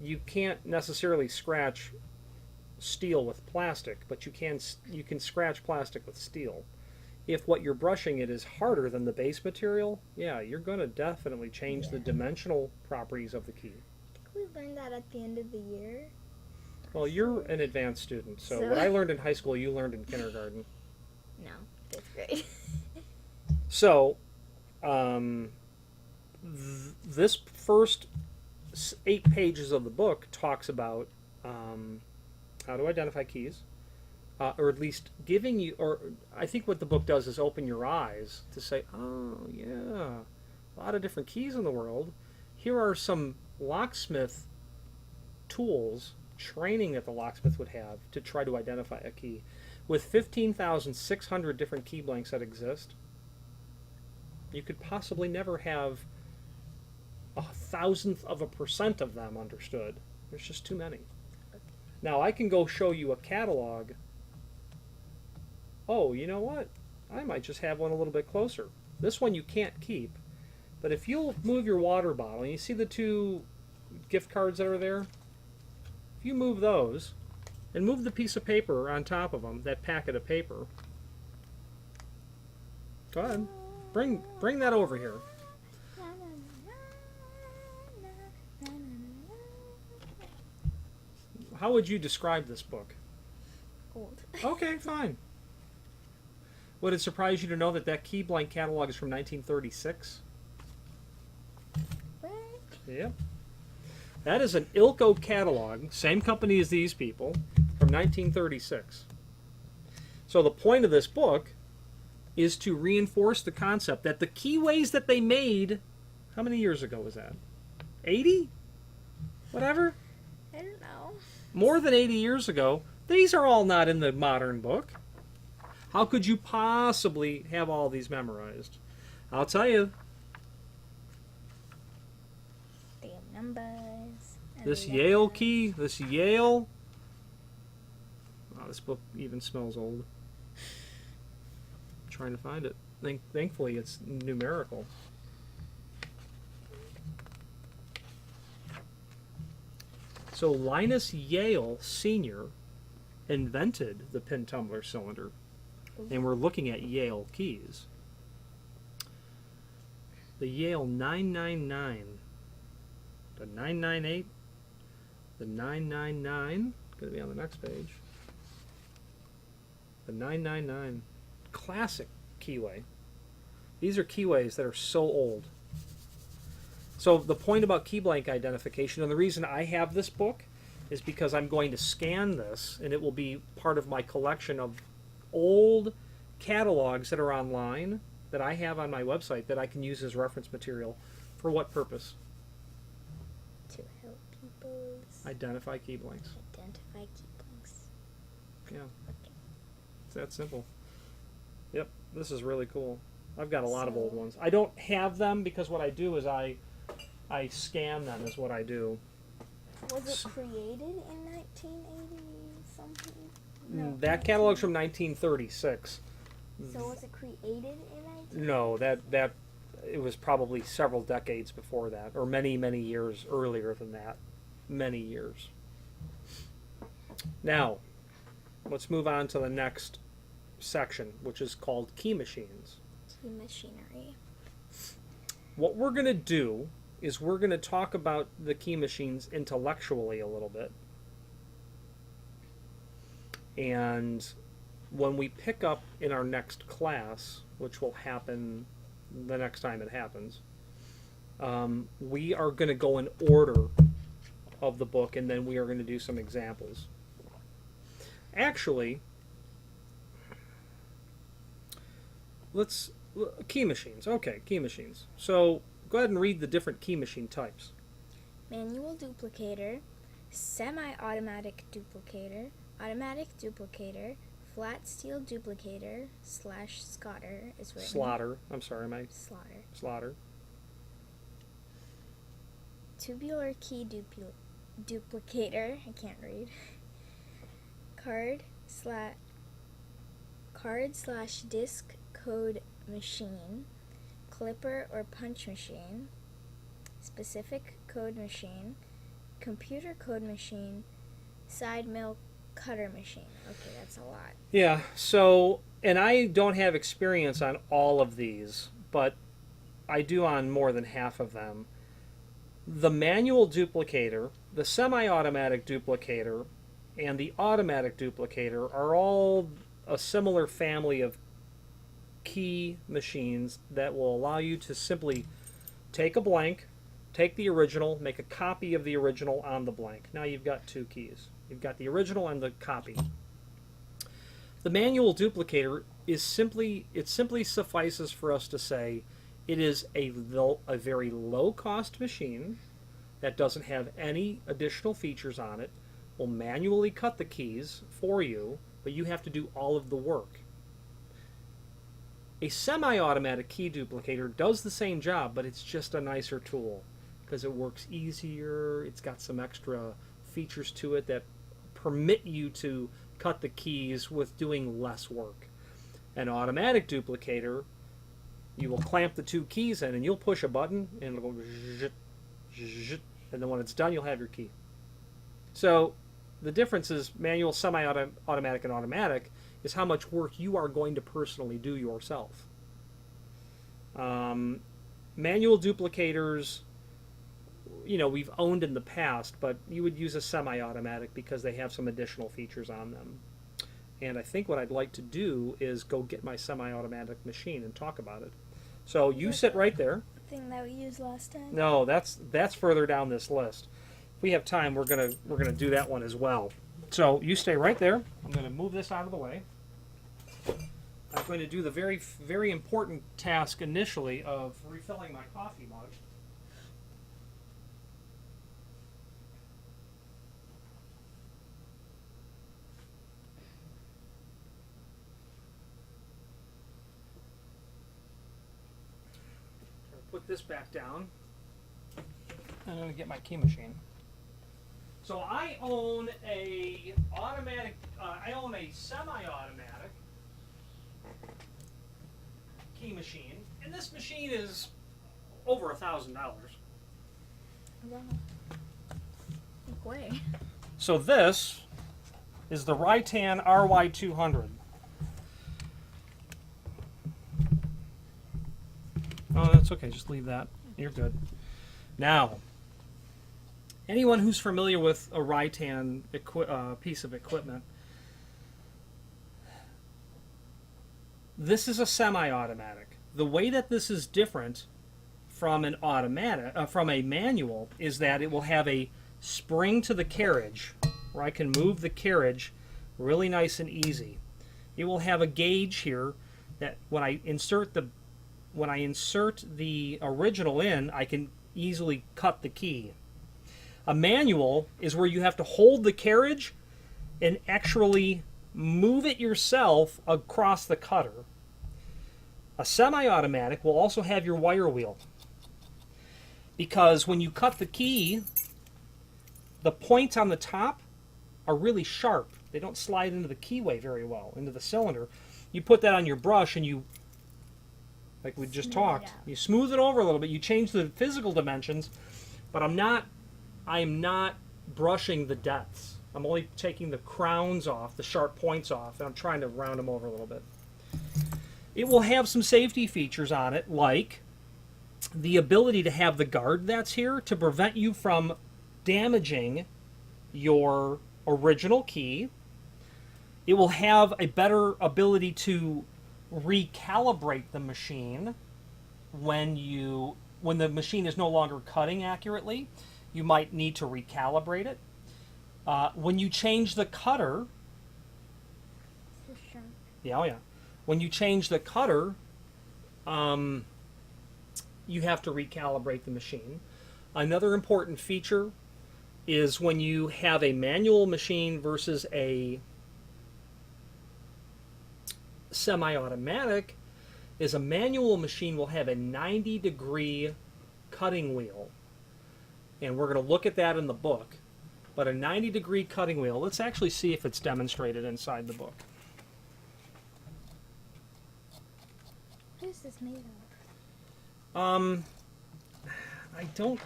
You can't necessarily scratch steel with plastic, but you can scratch plastic with steel. If what you're brushing it is harder than the base material, yeah, you're going to definitely change the Yeah. dimensional properties of the key. I think we learned that at the end of the year. Well, you're an advanced student, so So- what I learned in high school, you learned in kindergarten. No, 5th grade. So, this first 8 pages of the book talks about how to identify keys, or at least giving you, or I think what the book does is open your eyes to say, oh, yeah, a lot of different keys in the world. Here are some locksmith tools, training that the locksmith would have to try to identify a key. With 15,600 different key blanks that exist, you could possibly never have 0.001% of them understood. There's just too many. Now I can go show you a catalog. Oh, you know what? I might just have one a little bit closer. This one you can't keep, but if you'll move your water bottle, and you see the 2 gift cards that are there? If you move those, and move the piece of paper on top of them, that packet of paper. Go ahead. Bring that over here. How would you describe this book? Old. Okay, fine. Would it surprise you to know that key blank catalog is from 1936? What? Yep. That is an Ilko catalog, same company as these people, from 1936. So the point of this book is to reinforce the concept that the keyways that they made, how many years ago was that? 80? Whatever? I don't know. More than 80 years ago. These are all not in the modern book. How could you possibly have all these memorized? I'll tell you. They have numbers. This Yale key, this Yale. Oh, this book even smells old. I'm trying to find it. Thankfully, it's numerical. So Linus Yale Sr. invented the pin tumbler cylinder, and we're looking at Yale keys. The Yale 999, the 998, the 999, going to be on the next page. The 999, classic keyway. These are keyways that are so old. So the point about key blank identification, and the reason I have this book, is because I'm going to scan this, and it will be part of my collection of old catalogs that are online that I have on my website that I can use as reference material. For what purpose? To help people Identify key blanks. identify key blanks. Yeah. It's that simple. Yep, this is really cool. I've got a lot of old ones. I don't have them because what I do is I scan them is what I do. Was it created in 1980 something? No, That catalog's from 1936. So was it created in 19? No, that it was probably several decades before that, or many, many years earlier than that. Many years. Now, let's move on to the next section, which is called key machines. Key machinery. What we're going to do is we're going to talk about the key machines intellectually a little bit. And when we pick up in our next class, which will happen the next time it happens, we are going to go in order of the book, and then we are going to do some examples. Actually, key machines. Okay, key machines. So go ahead and read the different key machine types. Manual duplicator, semi-automatic duplicator, automatic duplicator, flat steel duplicator / scotter is written. Slaughter. I'm sorry, my Slaughter. slaughter. Tubular key duplicator. I can't read. Card/disk code machine, clipper or punch machine, specific code machine, computer code machine, side mill cutter machine. Okay, that's a lot. Yeah, so, and I don't have experience on all of these, but I do on more than half of them. The manual duplicator, the semi-automatic duplicator, and the automatic duplicator are all a similar family of key machines that will allow you to simply take a blank, take the original, make a copy of the original on the blank. Now you've got two keys. You've got the original and the copy. The manual duplicator is simply suffices for us to say it is a very low-cost machine that doesn't have any additional features on it, will manually cut the keys for you, but you have to do all of the work. A semi-automatic key duplicator does the same job, but it's just a nicer tool because it works easier. It's got some extra features to it that permit you to cut the keys with doing less work. An automatic duplicator, you will clamp the two keys in and you'll push a button and it'll go zzzz, zzzz, and then when it's done you'll have your key. So the difference is manual, semi-automatic, and automatic is how much work you are going to personally do yourself. Manual duplicators, we've owned in the past, but you would use a semi-automatic because they have some additional features on them. And I think what I'd like to do is go get my semi-automatic machine and talk about it. So you sit right there. Thing that we used last time. No, that's further down this list. If we have time, we're gonna do that one as well. So you stay right there. I'm gonna move this out of the way. I'm going to do the very, very important task initially of refilling my coffee mug. Put this back down. I'm going to get my key machine. So I own a automatic. I own a semi-automatic key machine, and this machine is over $1,000. Wow. Big way. So this is the Rytan RY200. Oh, that's okay. Just leave that. You're good. Now, anyone who's familiar with a Rytan piece of equipment, this is a semi-automatic. The way that this is different from an automatic, from a manual, is that it will have a spring to the carriage, where I can move the carriage really nice and easy. It will have a gauge here that when I insert the original in, I can easily cut the key. A manual is where you have to hold the carriage and actually move it yourself across the cutter. A semi-automatic will also have your wire wheel, because when you cut the key, the points on the top are really sharp. They don't slide into the keyway very well, into the cylinder. You put that on your brush and you, like we just talked, you smooth it over a little bit. You change the physical dimensions, but I am not brushing the depths. I'm only taking the crowns off, the sharp points off, and I'm trying to round them over a little bit. It will have some safety features on it, like the ability to have the guard that's here to prevent you from damaging your original key. It will have a better ability to recalibrate the machine when the machine is no longer cutting accurately. You might need to recalibrate it. When you change the cutter, when you change the cutter, you have to recalibrate the machine. Another important feature is when you have a manual machine versus a semi-automatic, is a manual machine will have a 90-degree cutting wheel. And we're going to look at that in the book. But a 90-degree cutting wheel, let's actually see if it's demonstrated inside the book. What is this made of?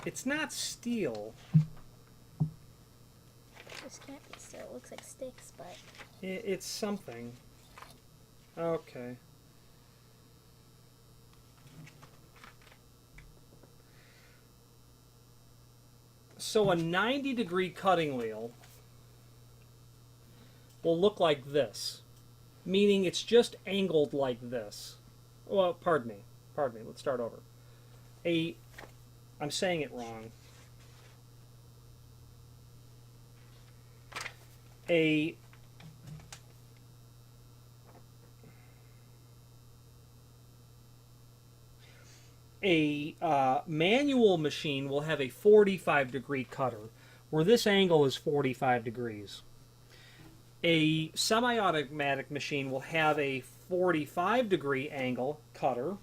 It's not steel. This can't be steel. It looks like sticks, but... It's something. Okay. So a 90-degree cutting wheel will look like this, meaning it's just angled like this. Well, pardon me. Let's start over. I'm saying it wrong. A manual machine will have a 45-degree cutter, where this angle is 45 degrees. A semi-automatic machine will have a 45-degree angle cutter,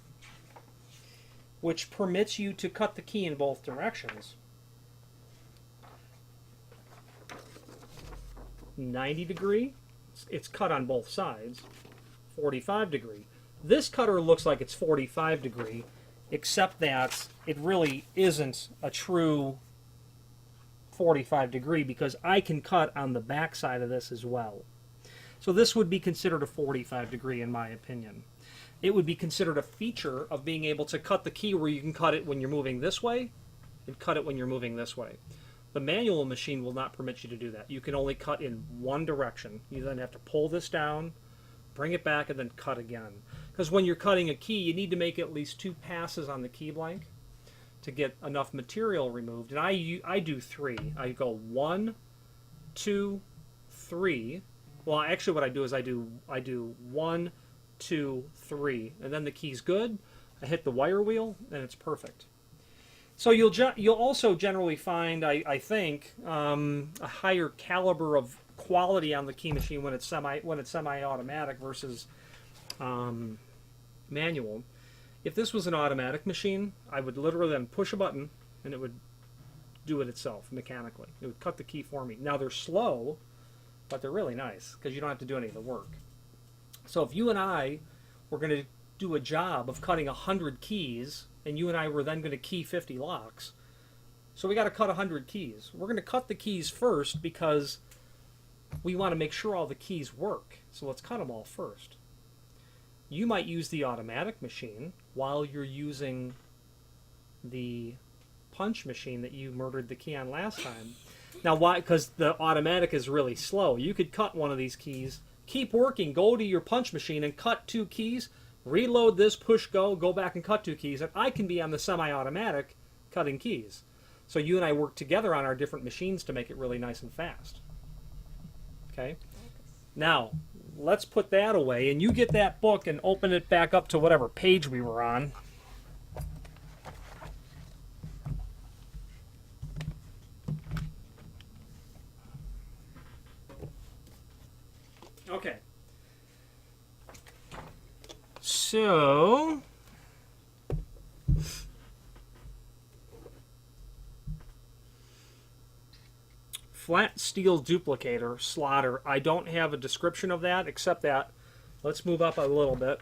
which permits you to cut the key in both directions. 90-degree, it's cut on both sides. 45-degree. This cutter looks like it's 45-degree, except that it really isn't a true 45-degree, because I can cut on the back side of this as well. So this would be considered a 45-degree in my opinion. It would be considered a feature of being able to cut the key where you can cut it when you're moving this way and cut it when you're moving this way. The manual machine will not permit you to do that. You can only cut in one direction. You then have to pull this down, bring it back, and then cut again. Because when you're cutting a key, you need to make at least 2 passes on the key blank to get enough material removed. And I do 3. I go 1, 2, 3. Well, actually what I do is I do 1, 2, 3, and then the key's good. I hit the wire wheel, and it's perfect. So you'll also generally find, I think, a higher caliber of quality on the key machine when it's semi-automatic versus manual. If this was an automatic machine, I would literally then push a button, and it would do it itself mechanically. It would cut the key for me. Now they're slow, but they're really nice because you don't have to do any of the work. So if you and I were going to do a job of cutting 100 keys, and you and I were then going to key 50 locks, so we got to cut 100 keys. We're going to cut the keys first because we want to make sure all the keys work. So let's cut them all first. You might use the automatic machine while you're using the punch machine that you murdered the key on last time. Now, why? Because the automatic is really slow. You could cut one of these keys, keep working, go to your punch machine and cut 2 keys, reload this, push go, go back and cut 2 keys, and I can be on the semi-automatic cutting keys. So you and I work together on our different machines to make it really nice and fast. Okay? Now, let's put that away, and you get that book and open it back up to whatever page we were on. Okay. So, flat steel duplicator, slaughter. I don't have a description of that, except that, let's move up a little bit.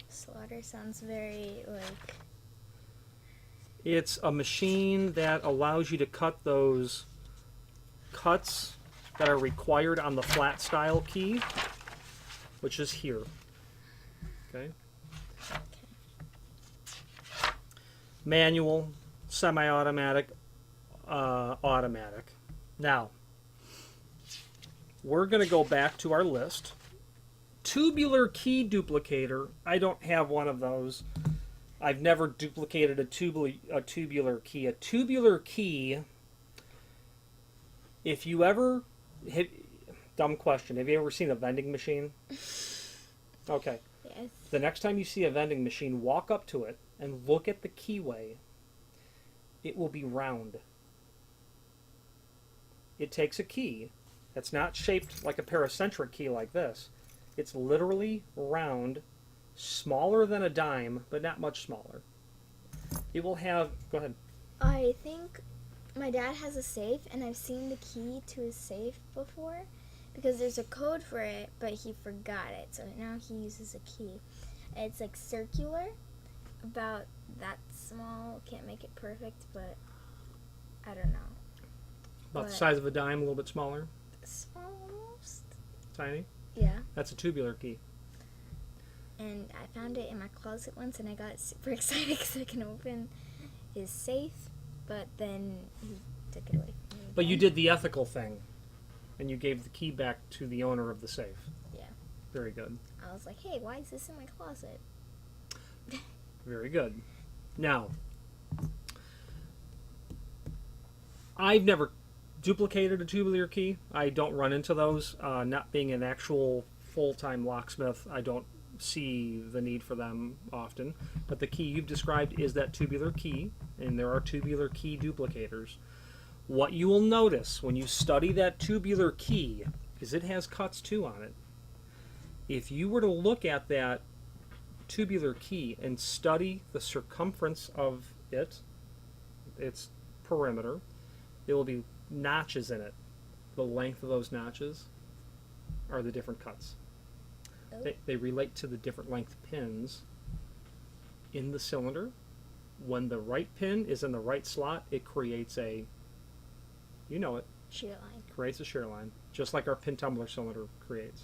Slaughter sounds very, like... It's a machine that allows you to cut those cuts that are required on the flat style key, which is here. Okay. Manual, semi-automatic, automatic. Now, we're going to go back to our list. Tubular key duplicator. I don't have one of those. I've never duplicated a tubular key. A tubular key, if you ever hit... Dumb question. Have you ever seen a vending machine? Okay. Yes. The next time you see a vending machine, walk up to it and look at the keyway. It will be round. It takes a key that's not shaped like a paracentric key like this. It's literally round, smaller than a dime, but not much smaller. It will have... Go ahead. I think my dad has a safe, and I've seen the key to his safe before, because there's a code for it, but he forgot it, so now he uses a key. It's like circular, about that small. Can't make it perfect, but I don't know. About the size of a dime, a little bit smaller. Small almost. Tiny. Yeah. That's a tubular key. And I found it in my closet once, and I got super excited because I can open his safe, but then he took it away from me. But you did the ethical thing, and you gave the key back to the owner of the safe. Yeah. Very good. I was like, hey, why is this in my closet? Very good. Now, I've never duplicated a tubular key. I don't run into those. Not being an actual full-time locksmith, I don't see the need for them often. But the key you've described is that tubular key, and there are tubular key duplicators. What you will notice when you study that tubular key is it has cuts too on it. If you were to look at that tubular key and study the circumference of it, its perimeter, there will be notches in it. The length of those notches are the different cuts. Oh. They relate to the different length pins in the cylinder. When the right pin is in the right slot, it creates a, you know it, Shear line. creates a shear line, just like our pin tumbler cylinder creates.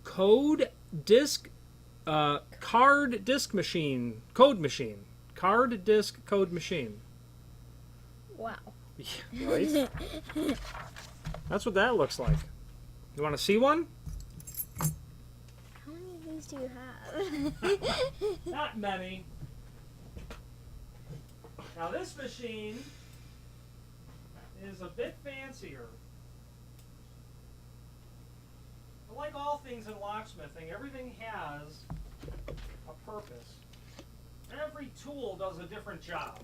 Card disk machine, code machine, card disk code machine. Wow. Yeah, right? That's what that looks like. You want to see one? How many of these do you have? Not many. Now this machine is a bit fancier. like all things in locksmithing, everything has a purpose. Every tool does a different job.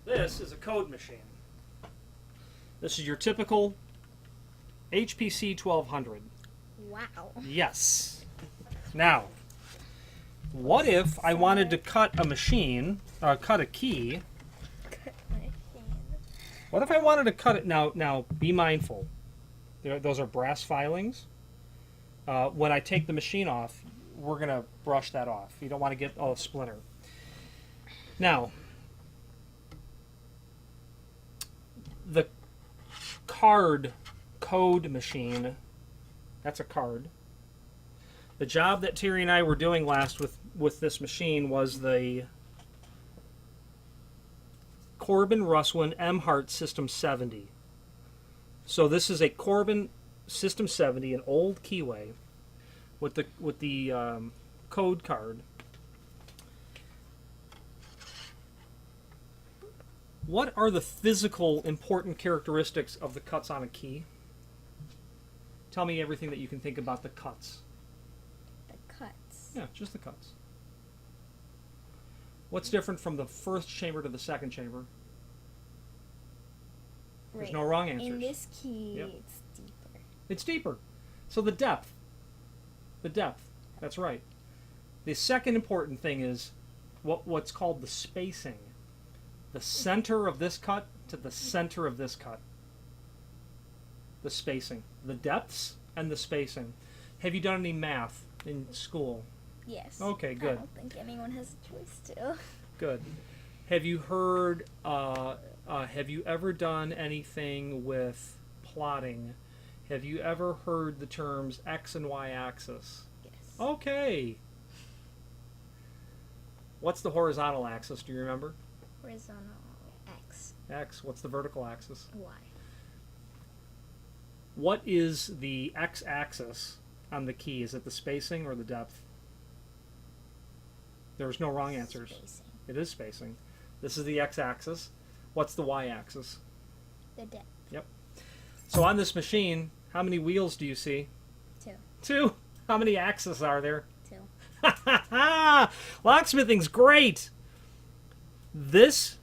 This is a code machine. This is your typical HPC 1200. Wow. Yes. Now, what if I wanted to cut a machine, cut a key? What if I wanted to cut it? Now, be mindful. Those are brass filings. When I take the machine off, we're going to brush that off. You don't want to get a splinter. Now, the code machine, that's a card. The job that Terry and I were doing last with this machine was the Corbin Russwin M-Hart System 70. So this is a Corbin System 70, an old keyway with the code card. What are the physical important characteristics of the cuts on a key? Tell me everything that you can think about the cuts. The cuts. Yeah, just the cuts. What's different from the first chamber to the second chamber? There's no wrong answers. In this key, Yep. it's deeper. It's deeper. So the depth. The depth. That's right. The second important thing is what's called the spacing. The center of this cut to the center of this cut. The spacing. The depths and the spacing. Have you done any math in school? Yes. Okay, good. I don't think anyone has a choice to. Good. Have you heard, have you ever done anything with plotting? Have you ever heard the terms X and Y axis? Yes. Okay. What's the horizontal axis? Do you remember? Horizontal X. X. What's the vertical axis? Y. What is the X axis on the key? Is it the spacing or the depth? There's no wrong answers. Spacing. It is spacing. This is the X axis. What's the Y axis? The depth. Yep. So on this machine, how many wheels do you see? 2. 2. How many axes are there? 2. Locksmithing's great. This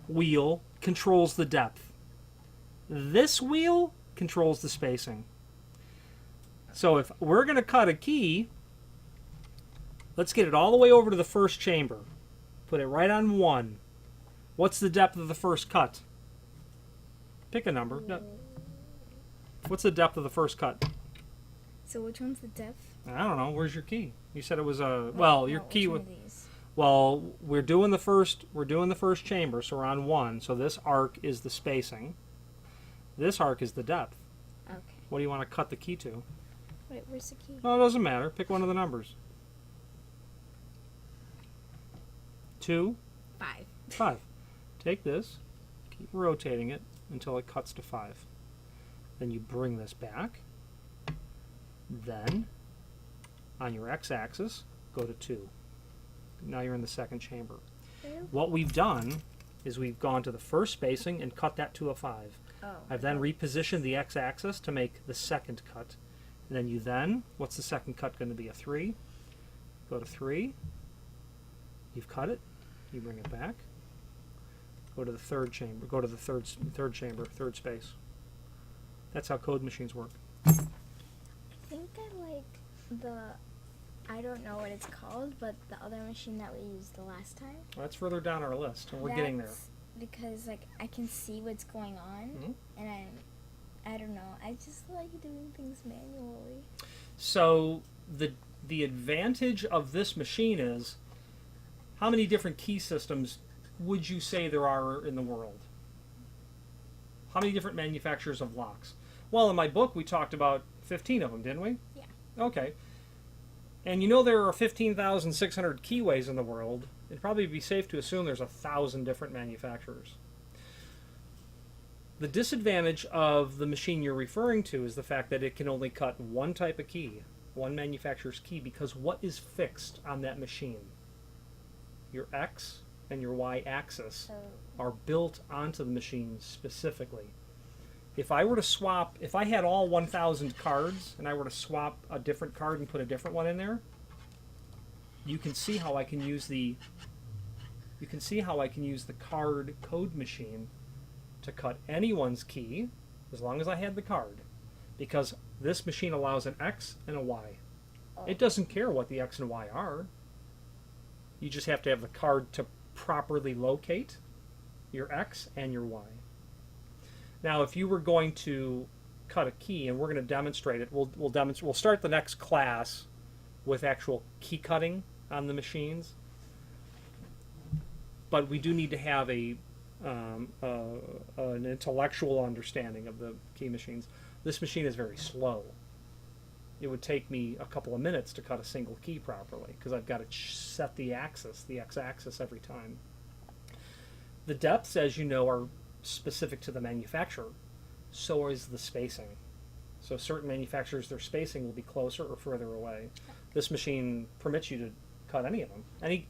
wheel controls the depth. This wheel controls the spacing. So if we're going to cut a key, let's get it all the way over to the first chamber. Put it right on 1. What's the depth of the first cut? Pick a number. No. What's the depth of the first cut? So which one's the depth? I don't know. Where's your key? You said it was a your key was. was. Well, we're doing the first chamber, so we're on 1. So this arc is the spacing. This arc is the depth. Okay. What do you want to cut the key to? Wait, where's the key? Oh, it doesn't matter. Pick one of the numbers. 2, 5. 5. Take this, keep rotating it until it cuts to 5. Then you bring this back. Then, on your x-axis, go to 2. Now you're in the second chamber. What we've done is we've gone to the first spacing and cut that to a 5. Oh. I've then repositioned the x-axis to make the second cut. And then what's the second cut going to be? A 3. Go to 3. You've cut it. You bring it back. Go to the third chamber. Go to the third chamber, third space. That's how code machines work. I think I like the, I don't know what it's called, but the other machine that we used the last time. Well, that's further down our list, and we're getting there. Because like I can see what's going on, and I don't know. I just like doing things manually. So the advantage of this machine is, how many different key systems would you say there are in the world? How many different manufacturers of locks? Well, in my book we talked about 15 of them, didn't we? Yeah. Okay. And you know there are 15,600 keyways in the world. It'd probably be safe to assume there's 1,000 different manufacturers. The disadvantage of the machine you're referring to is the fact that it can only cut one type of key, one manufacturer's key, because what is fixed on that machine? Your X and your Y axis are built onto the machine specifically. If I were to swap, if I had all 1,000 cards and I were to swap a different card and put a different one in there, you can see how I can use the card code machine to cut anyone's key as long as I had the card, because this machine allows an X and a Y. It doesn't care what the X and Y are. You just have to have the card to properly locate your X and your Y. Now, if you were going to cut a key, and we're going to demonstrate it, we'll start the next class with actual key cutting on the machines. But we do need to have an intellectual understanding of the key machines. This machine is very slow. It would take me a couple of minutes to cut a single key properly because I've got to set the x-axis every time. The depths, as you know, are specific to the manufacturer. So is the spacing. So certain manufacturers, their spacing will be closer or further away. This machine permits you to cut any of them.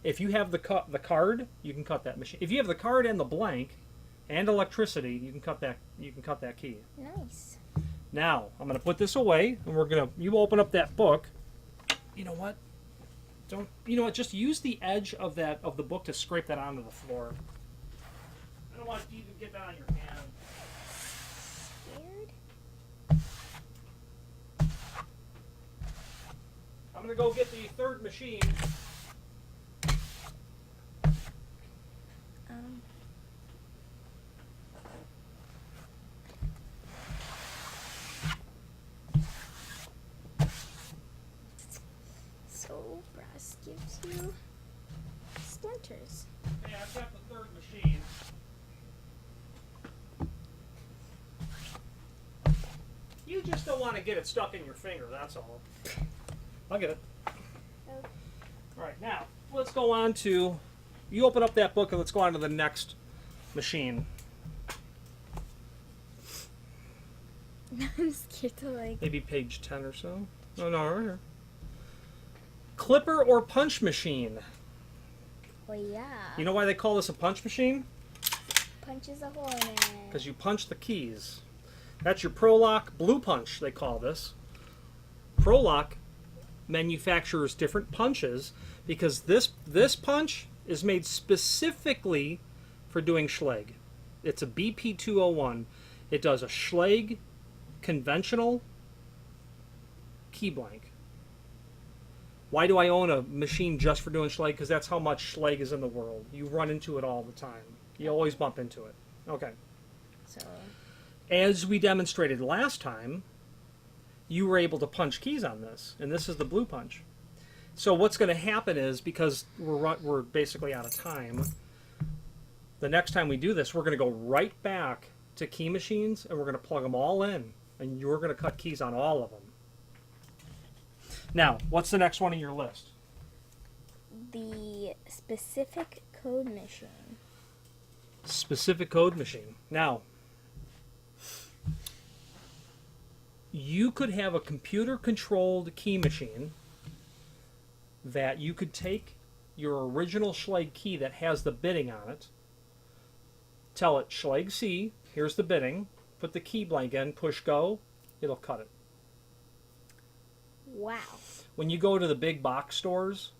If you have the card, you can cut that machine. If you have the card and the blank and electricity, you can cut that key. Nice. Now, I'm going to put this away, and you open up that book. You know what? Just use the edge of the book to scrape that onto the floor. I don't want you to get that on your hand. Scared? I'm going to go get the third machine. So brass gives you splinters. Okay, I've got the third machine. You just don't want to get it stuck in your finger, that's all. I'll get it. Okay. All right, now, let's go on to... You open up that book and let's go on to the next machine. I'm scared to Maybe page 10 or so. Oh, no, right here. Clipper or punch machine. Oh yeah. You know why they call this a punch machine? Punches a hole in it. Because you punch the keys. That's your Prolock Blue Punch, they call this. Prolock manufactures different punches because this punch is made specifically for doing Schlage. It's a BP201. It does a Schlage conventional key blank. Why do I own a machine just for doing Schlage? Because that's how much Schlage is in the world. You run into it all the time. You always bump into it. Okay. So, as we demonstrated last time, you were able to punch keys on this, and this is the blue punch. So what's going to happen is, because we're basically out of time, the next time we do this, we're going to go right back to key machines, and we're going to plug them all in, and you're going to cut keys on all of them. Now, what's the next one on your list? the specific code machine. Specific code machine. Now, you could have a computer-controlled key machine that you could take your original Schlage key that has the bitting on it, tell it Schlage C, here's the bitting, put the key blank in, push go, it'll cut it. Wow. When you go to the big box stores,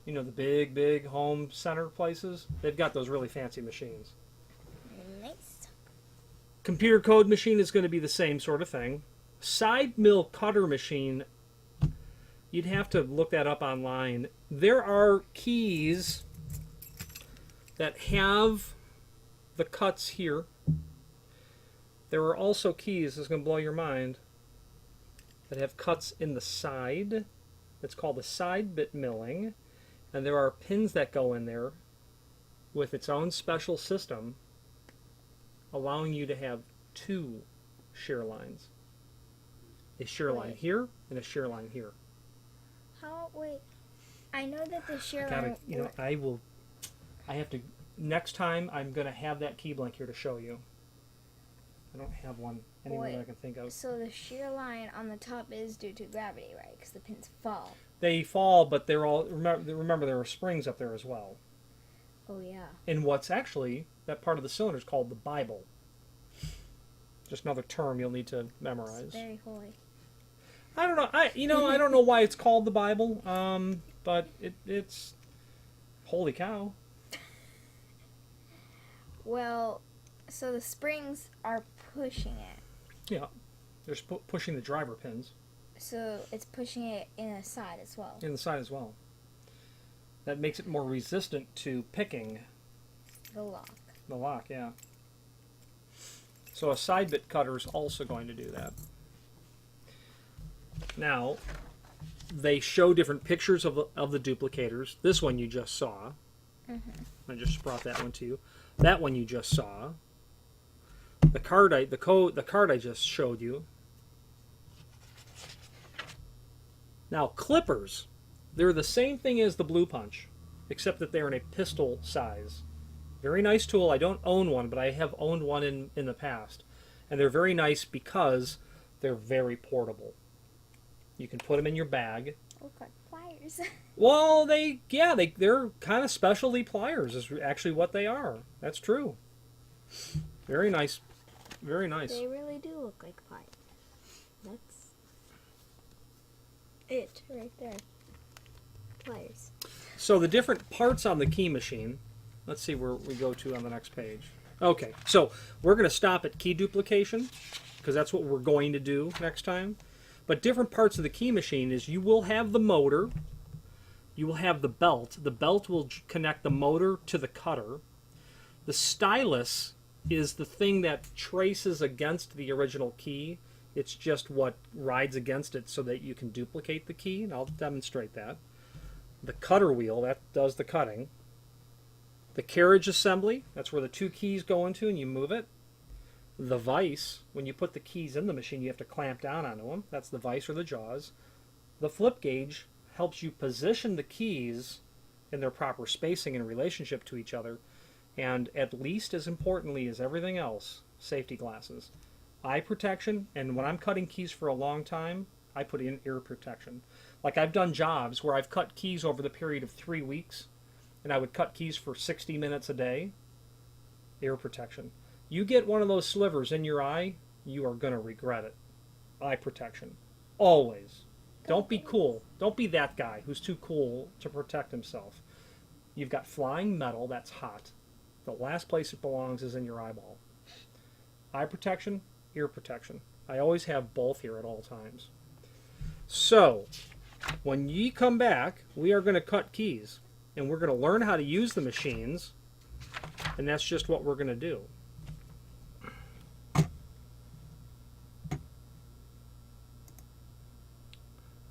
you know, the big home center places, they've got those really fancy machines. Nice. Computer code machine is going to be the same sort of thing. Side mill cutter machine, you'd have to look that up online. There are keys that have the cuts here. There are also keys, this is going to blow your mind, that have cuts in the side. It's called the side bit milling. And there are pins that go in there with its own special system, allowing you to have two shear lines. A shear line here and a shear line here. How, wait, I know that the shear Gotta, line... you know, I have to, next time I'm going to have that key blank here to show you. I don't have one anywhere that I can think of. So the shear line on the top is due to gravity, right? Because the pins fall. They fall, but they're all, remember there are springs up there as well. Oh, yeah. And what's actually, that part of the cylinder is called the Bible. Just another term you'll need to memorize. It's very holy. I don't know. I don't know why it's called the Bible. But it's holy cow. Well, so the springs are pushing it. Yeah, they're pushing the driver pins. So it's pushing it in the side as well. In the side as well. That makes it more resistant to picking The lock. the lock. Yeah. So a side bit cutter is also going to do that. Now, they show different pictures of the duplicators. This one you just saw. I just brought that one to you. That one you just saw. The card I just showed you. Now clippers, they're the same thing as the Blue Punch, except that they're in a pistol size. Very nice tool. I don't own one, but I have owned one in the past, and they're very nice because they're very portable. You can put them in your bag. Look like pliers. Well, they're kind of specialty pliers is actually what they are. That's true. Very nice. Very nice. They really do look like pliers. That's it right there. Pliers. So the different parts on the key machine, let's see where we go to on the next page. Okay, so we're going to stop at key duplication because that's what we're going to do next time. But different parts of the key machine is you will have the motor, you will have the belt. The belt will connect the motor to the cutter. The stylus is the thing that traces against the original key. It's just what rides against it so that you can duplicate the key, and I'll demonstrate that. The cutter wheel, that does the cutting. The carriage assembly, that's where the two keys go into and you move it. The vise, when you put the keys in the machine, you have to clamp down onto them. That's the vise or the jaws. The flip gauge helps you position the keys in their proper spacing in relationship to each other. And at least as importantly as everything else, safety glasses. Eye protection, and when I'm cutting keys for a long time, I put in ear protection. Like I've done jobs where I've cut keys over the period of 3 weeks, and I would cut keys for 60 minutes a day. Ear protection. You get one of those slivers in your eye, you are going to regret it. Eye protection. Always. Don't be cool. Don't be that guy who's too cool to protect himself. You've got flying metal that's hot. The last place it belongs is in your eyeball. Eye protection, ear protection. I always have both here at all times. So, when ye come back, we are going to cut keys. And we're going to learn how to use the machines. And that's just what we're going to do.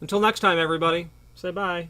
Until next time, everybody, say bye.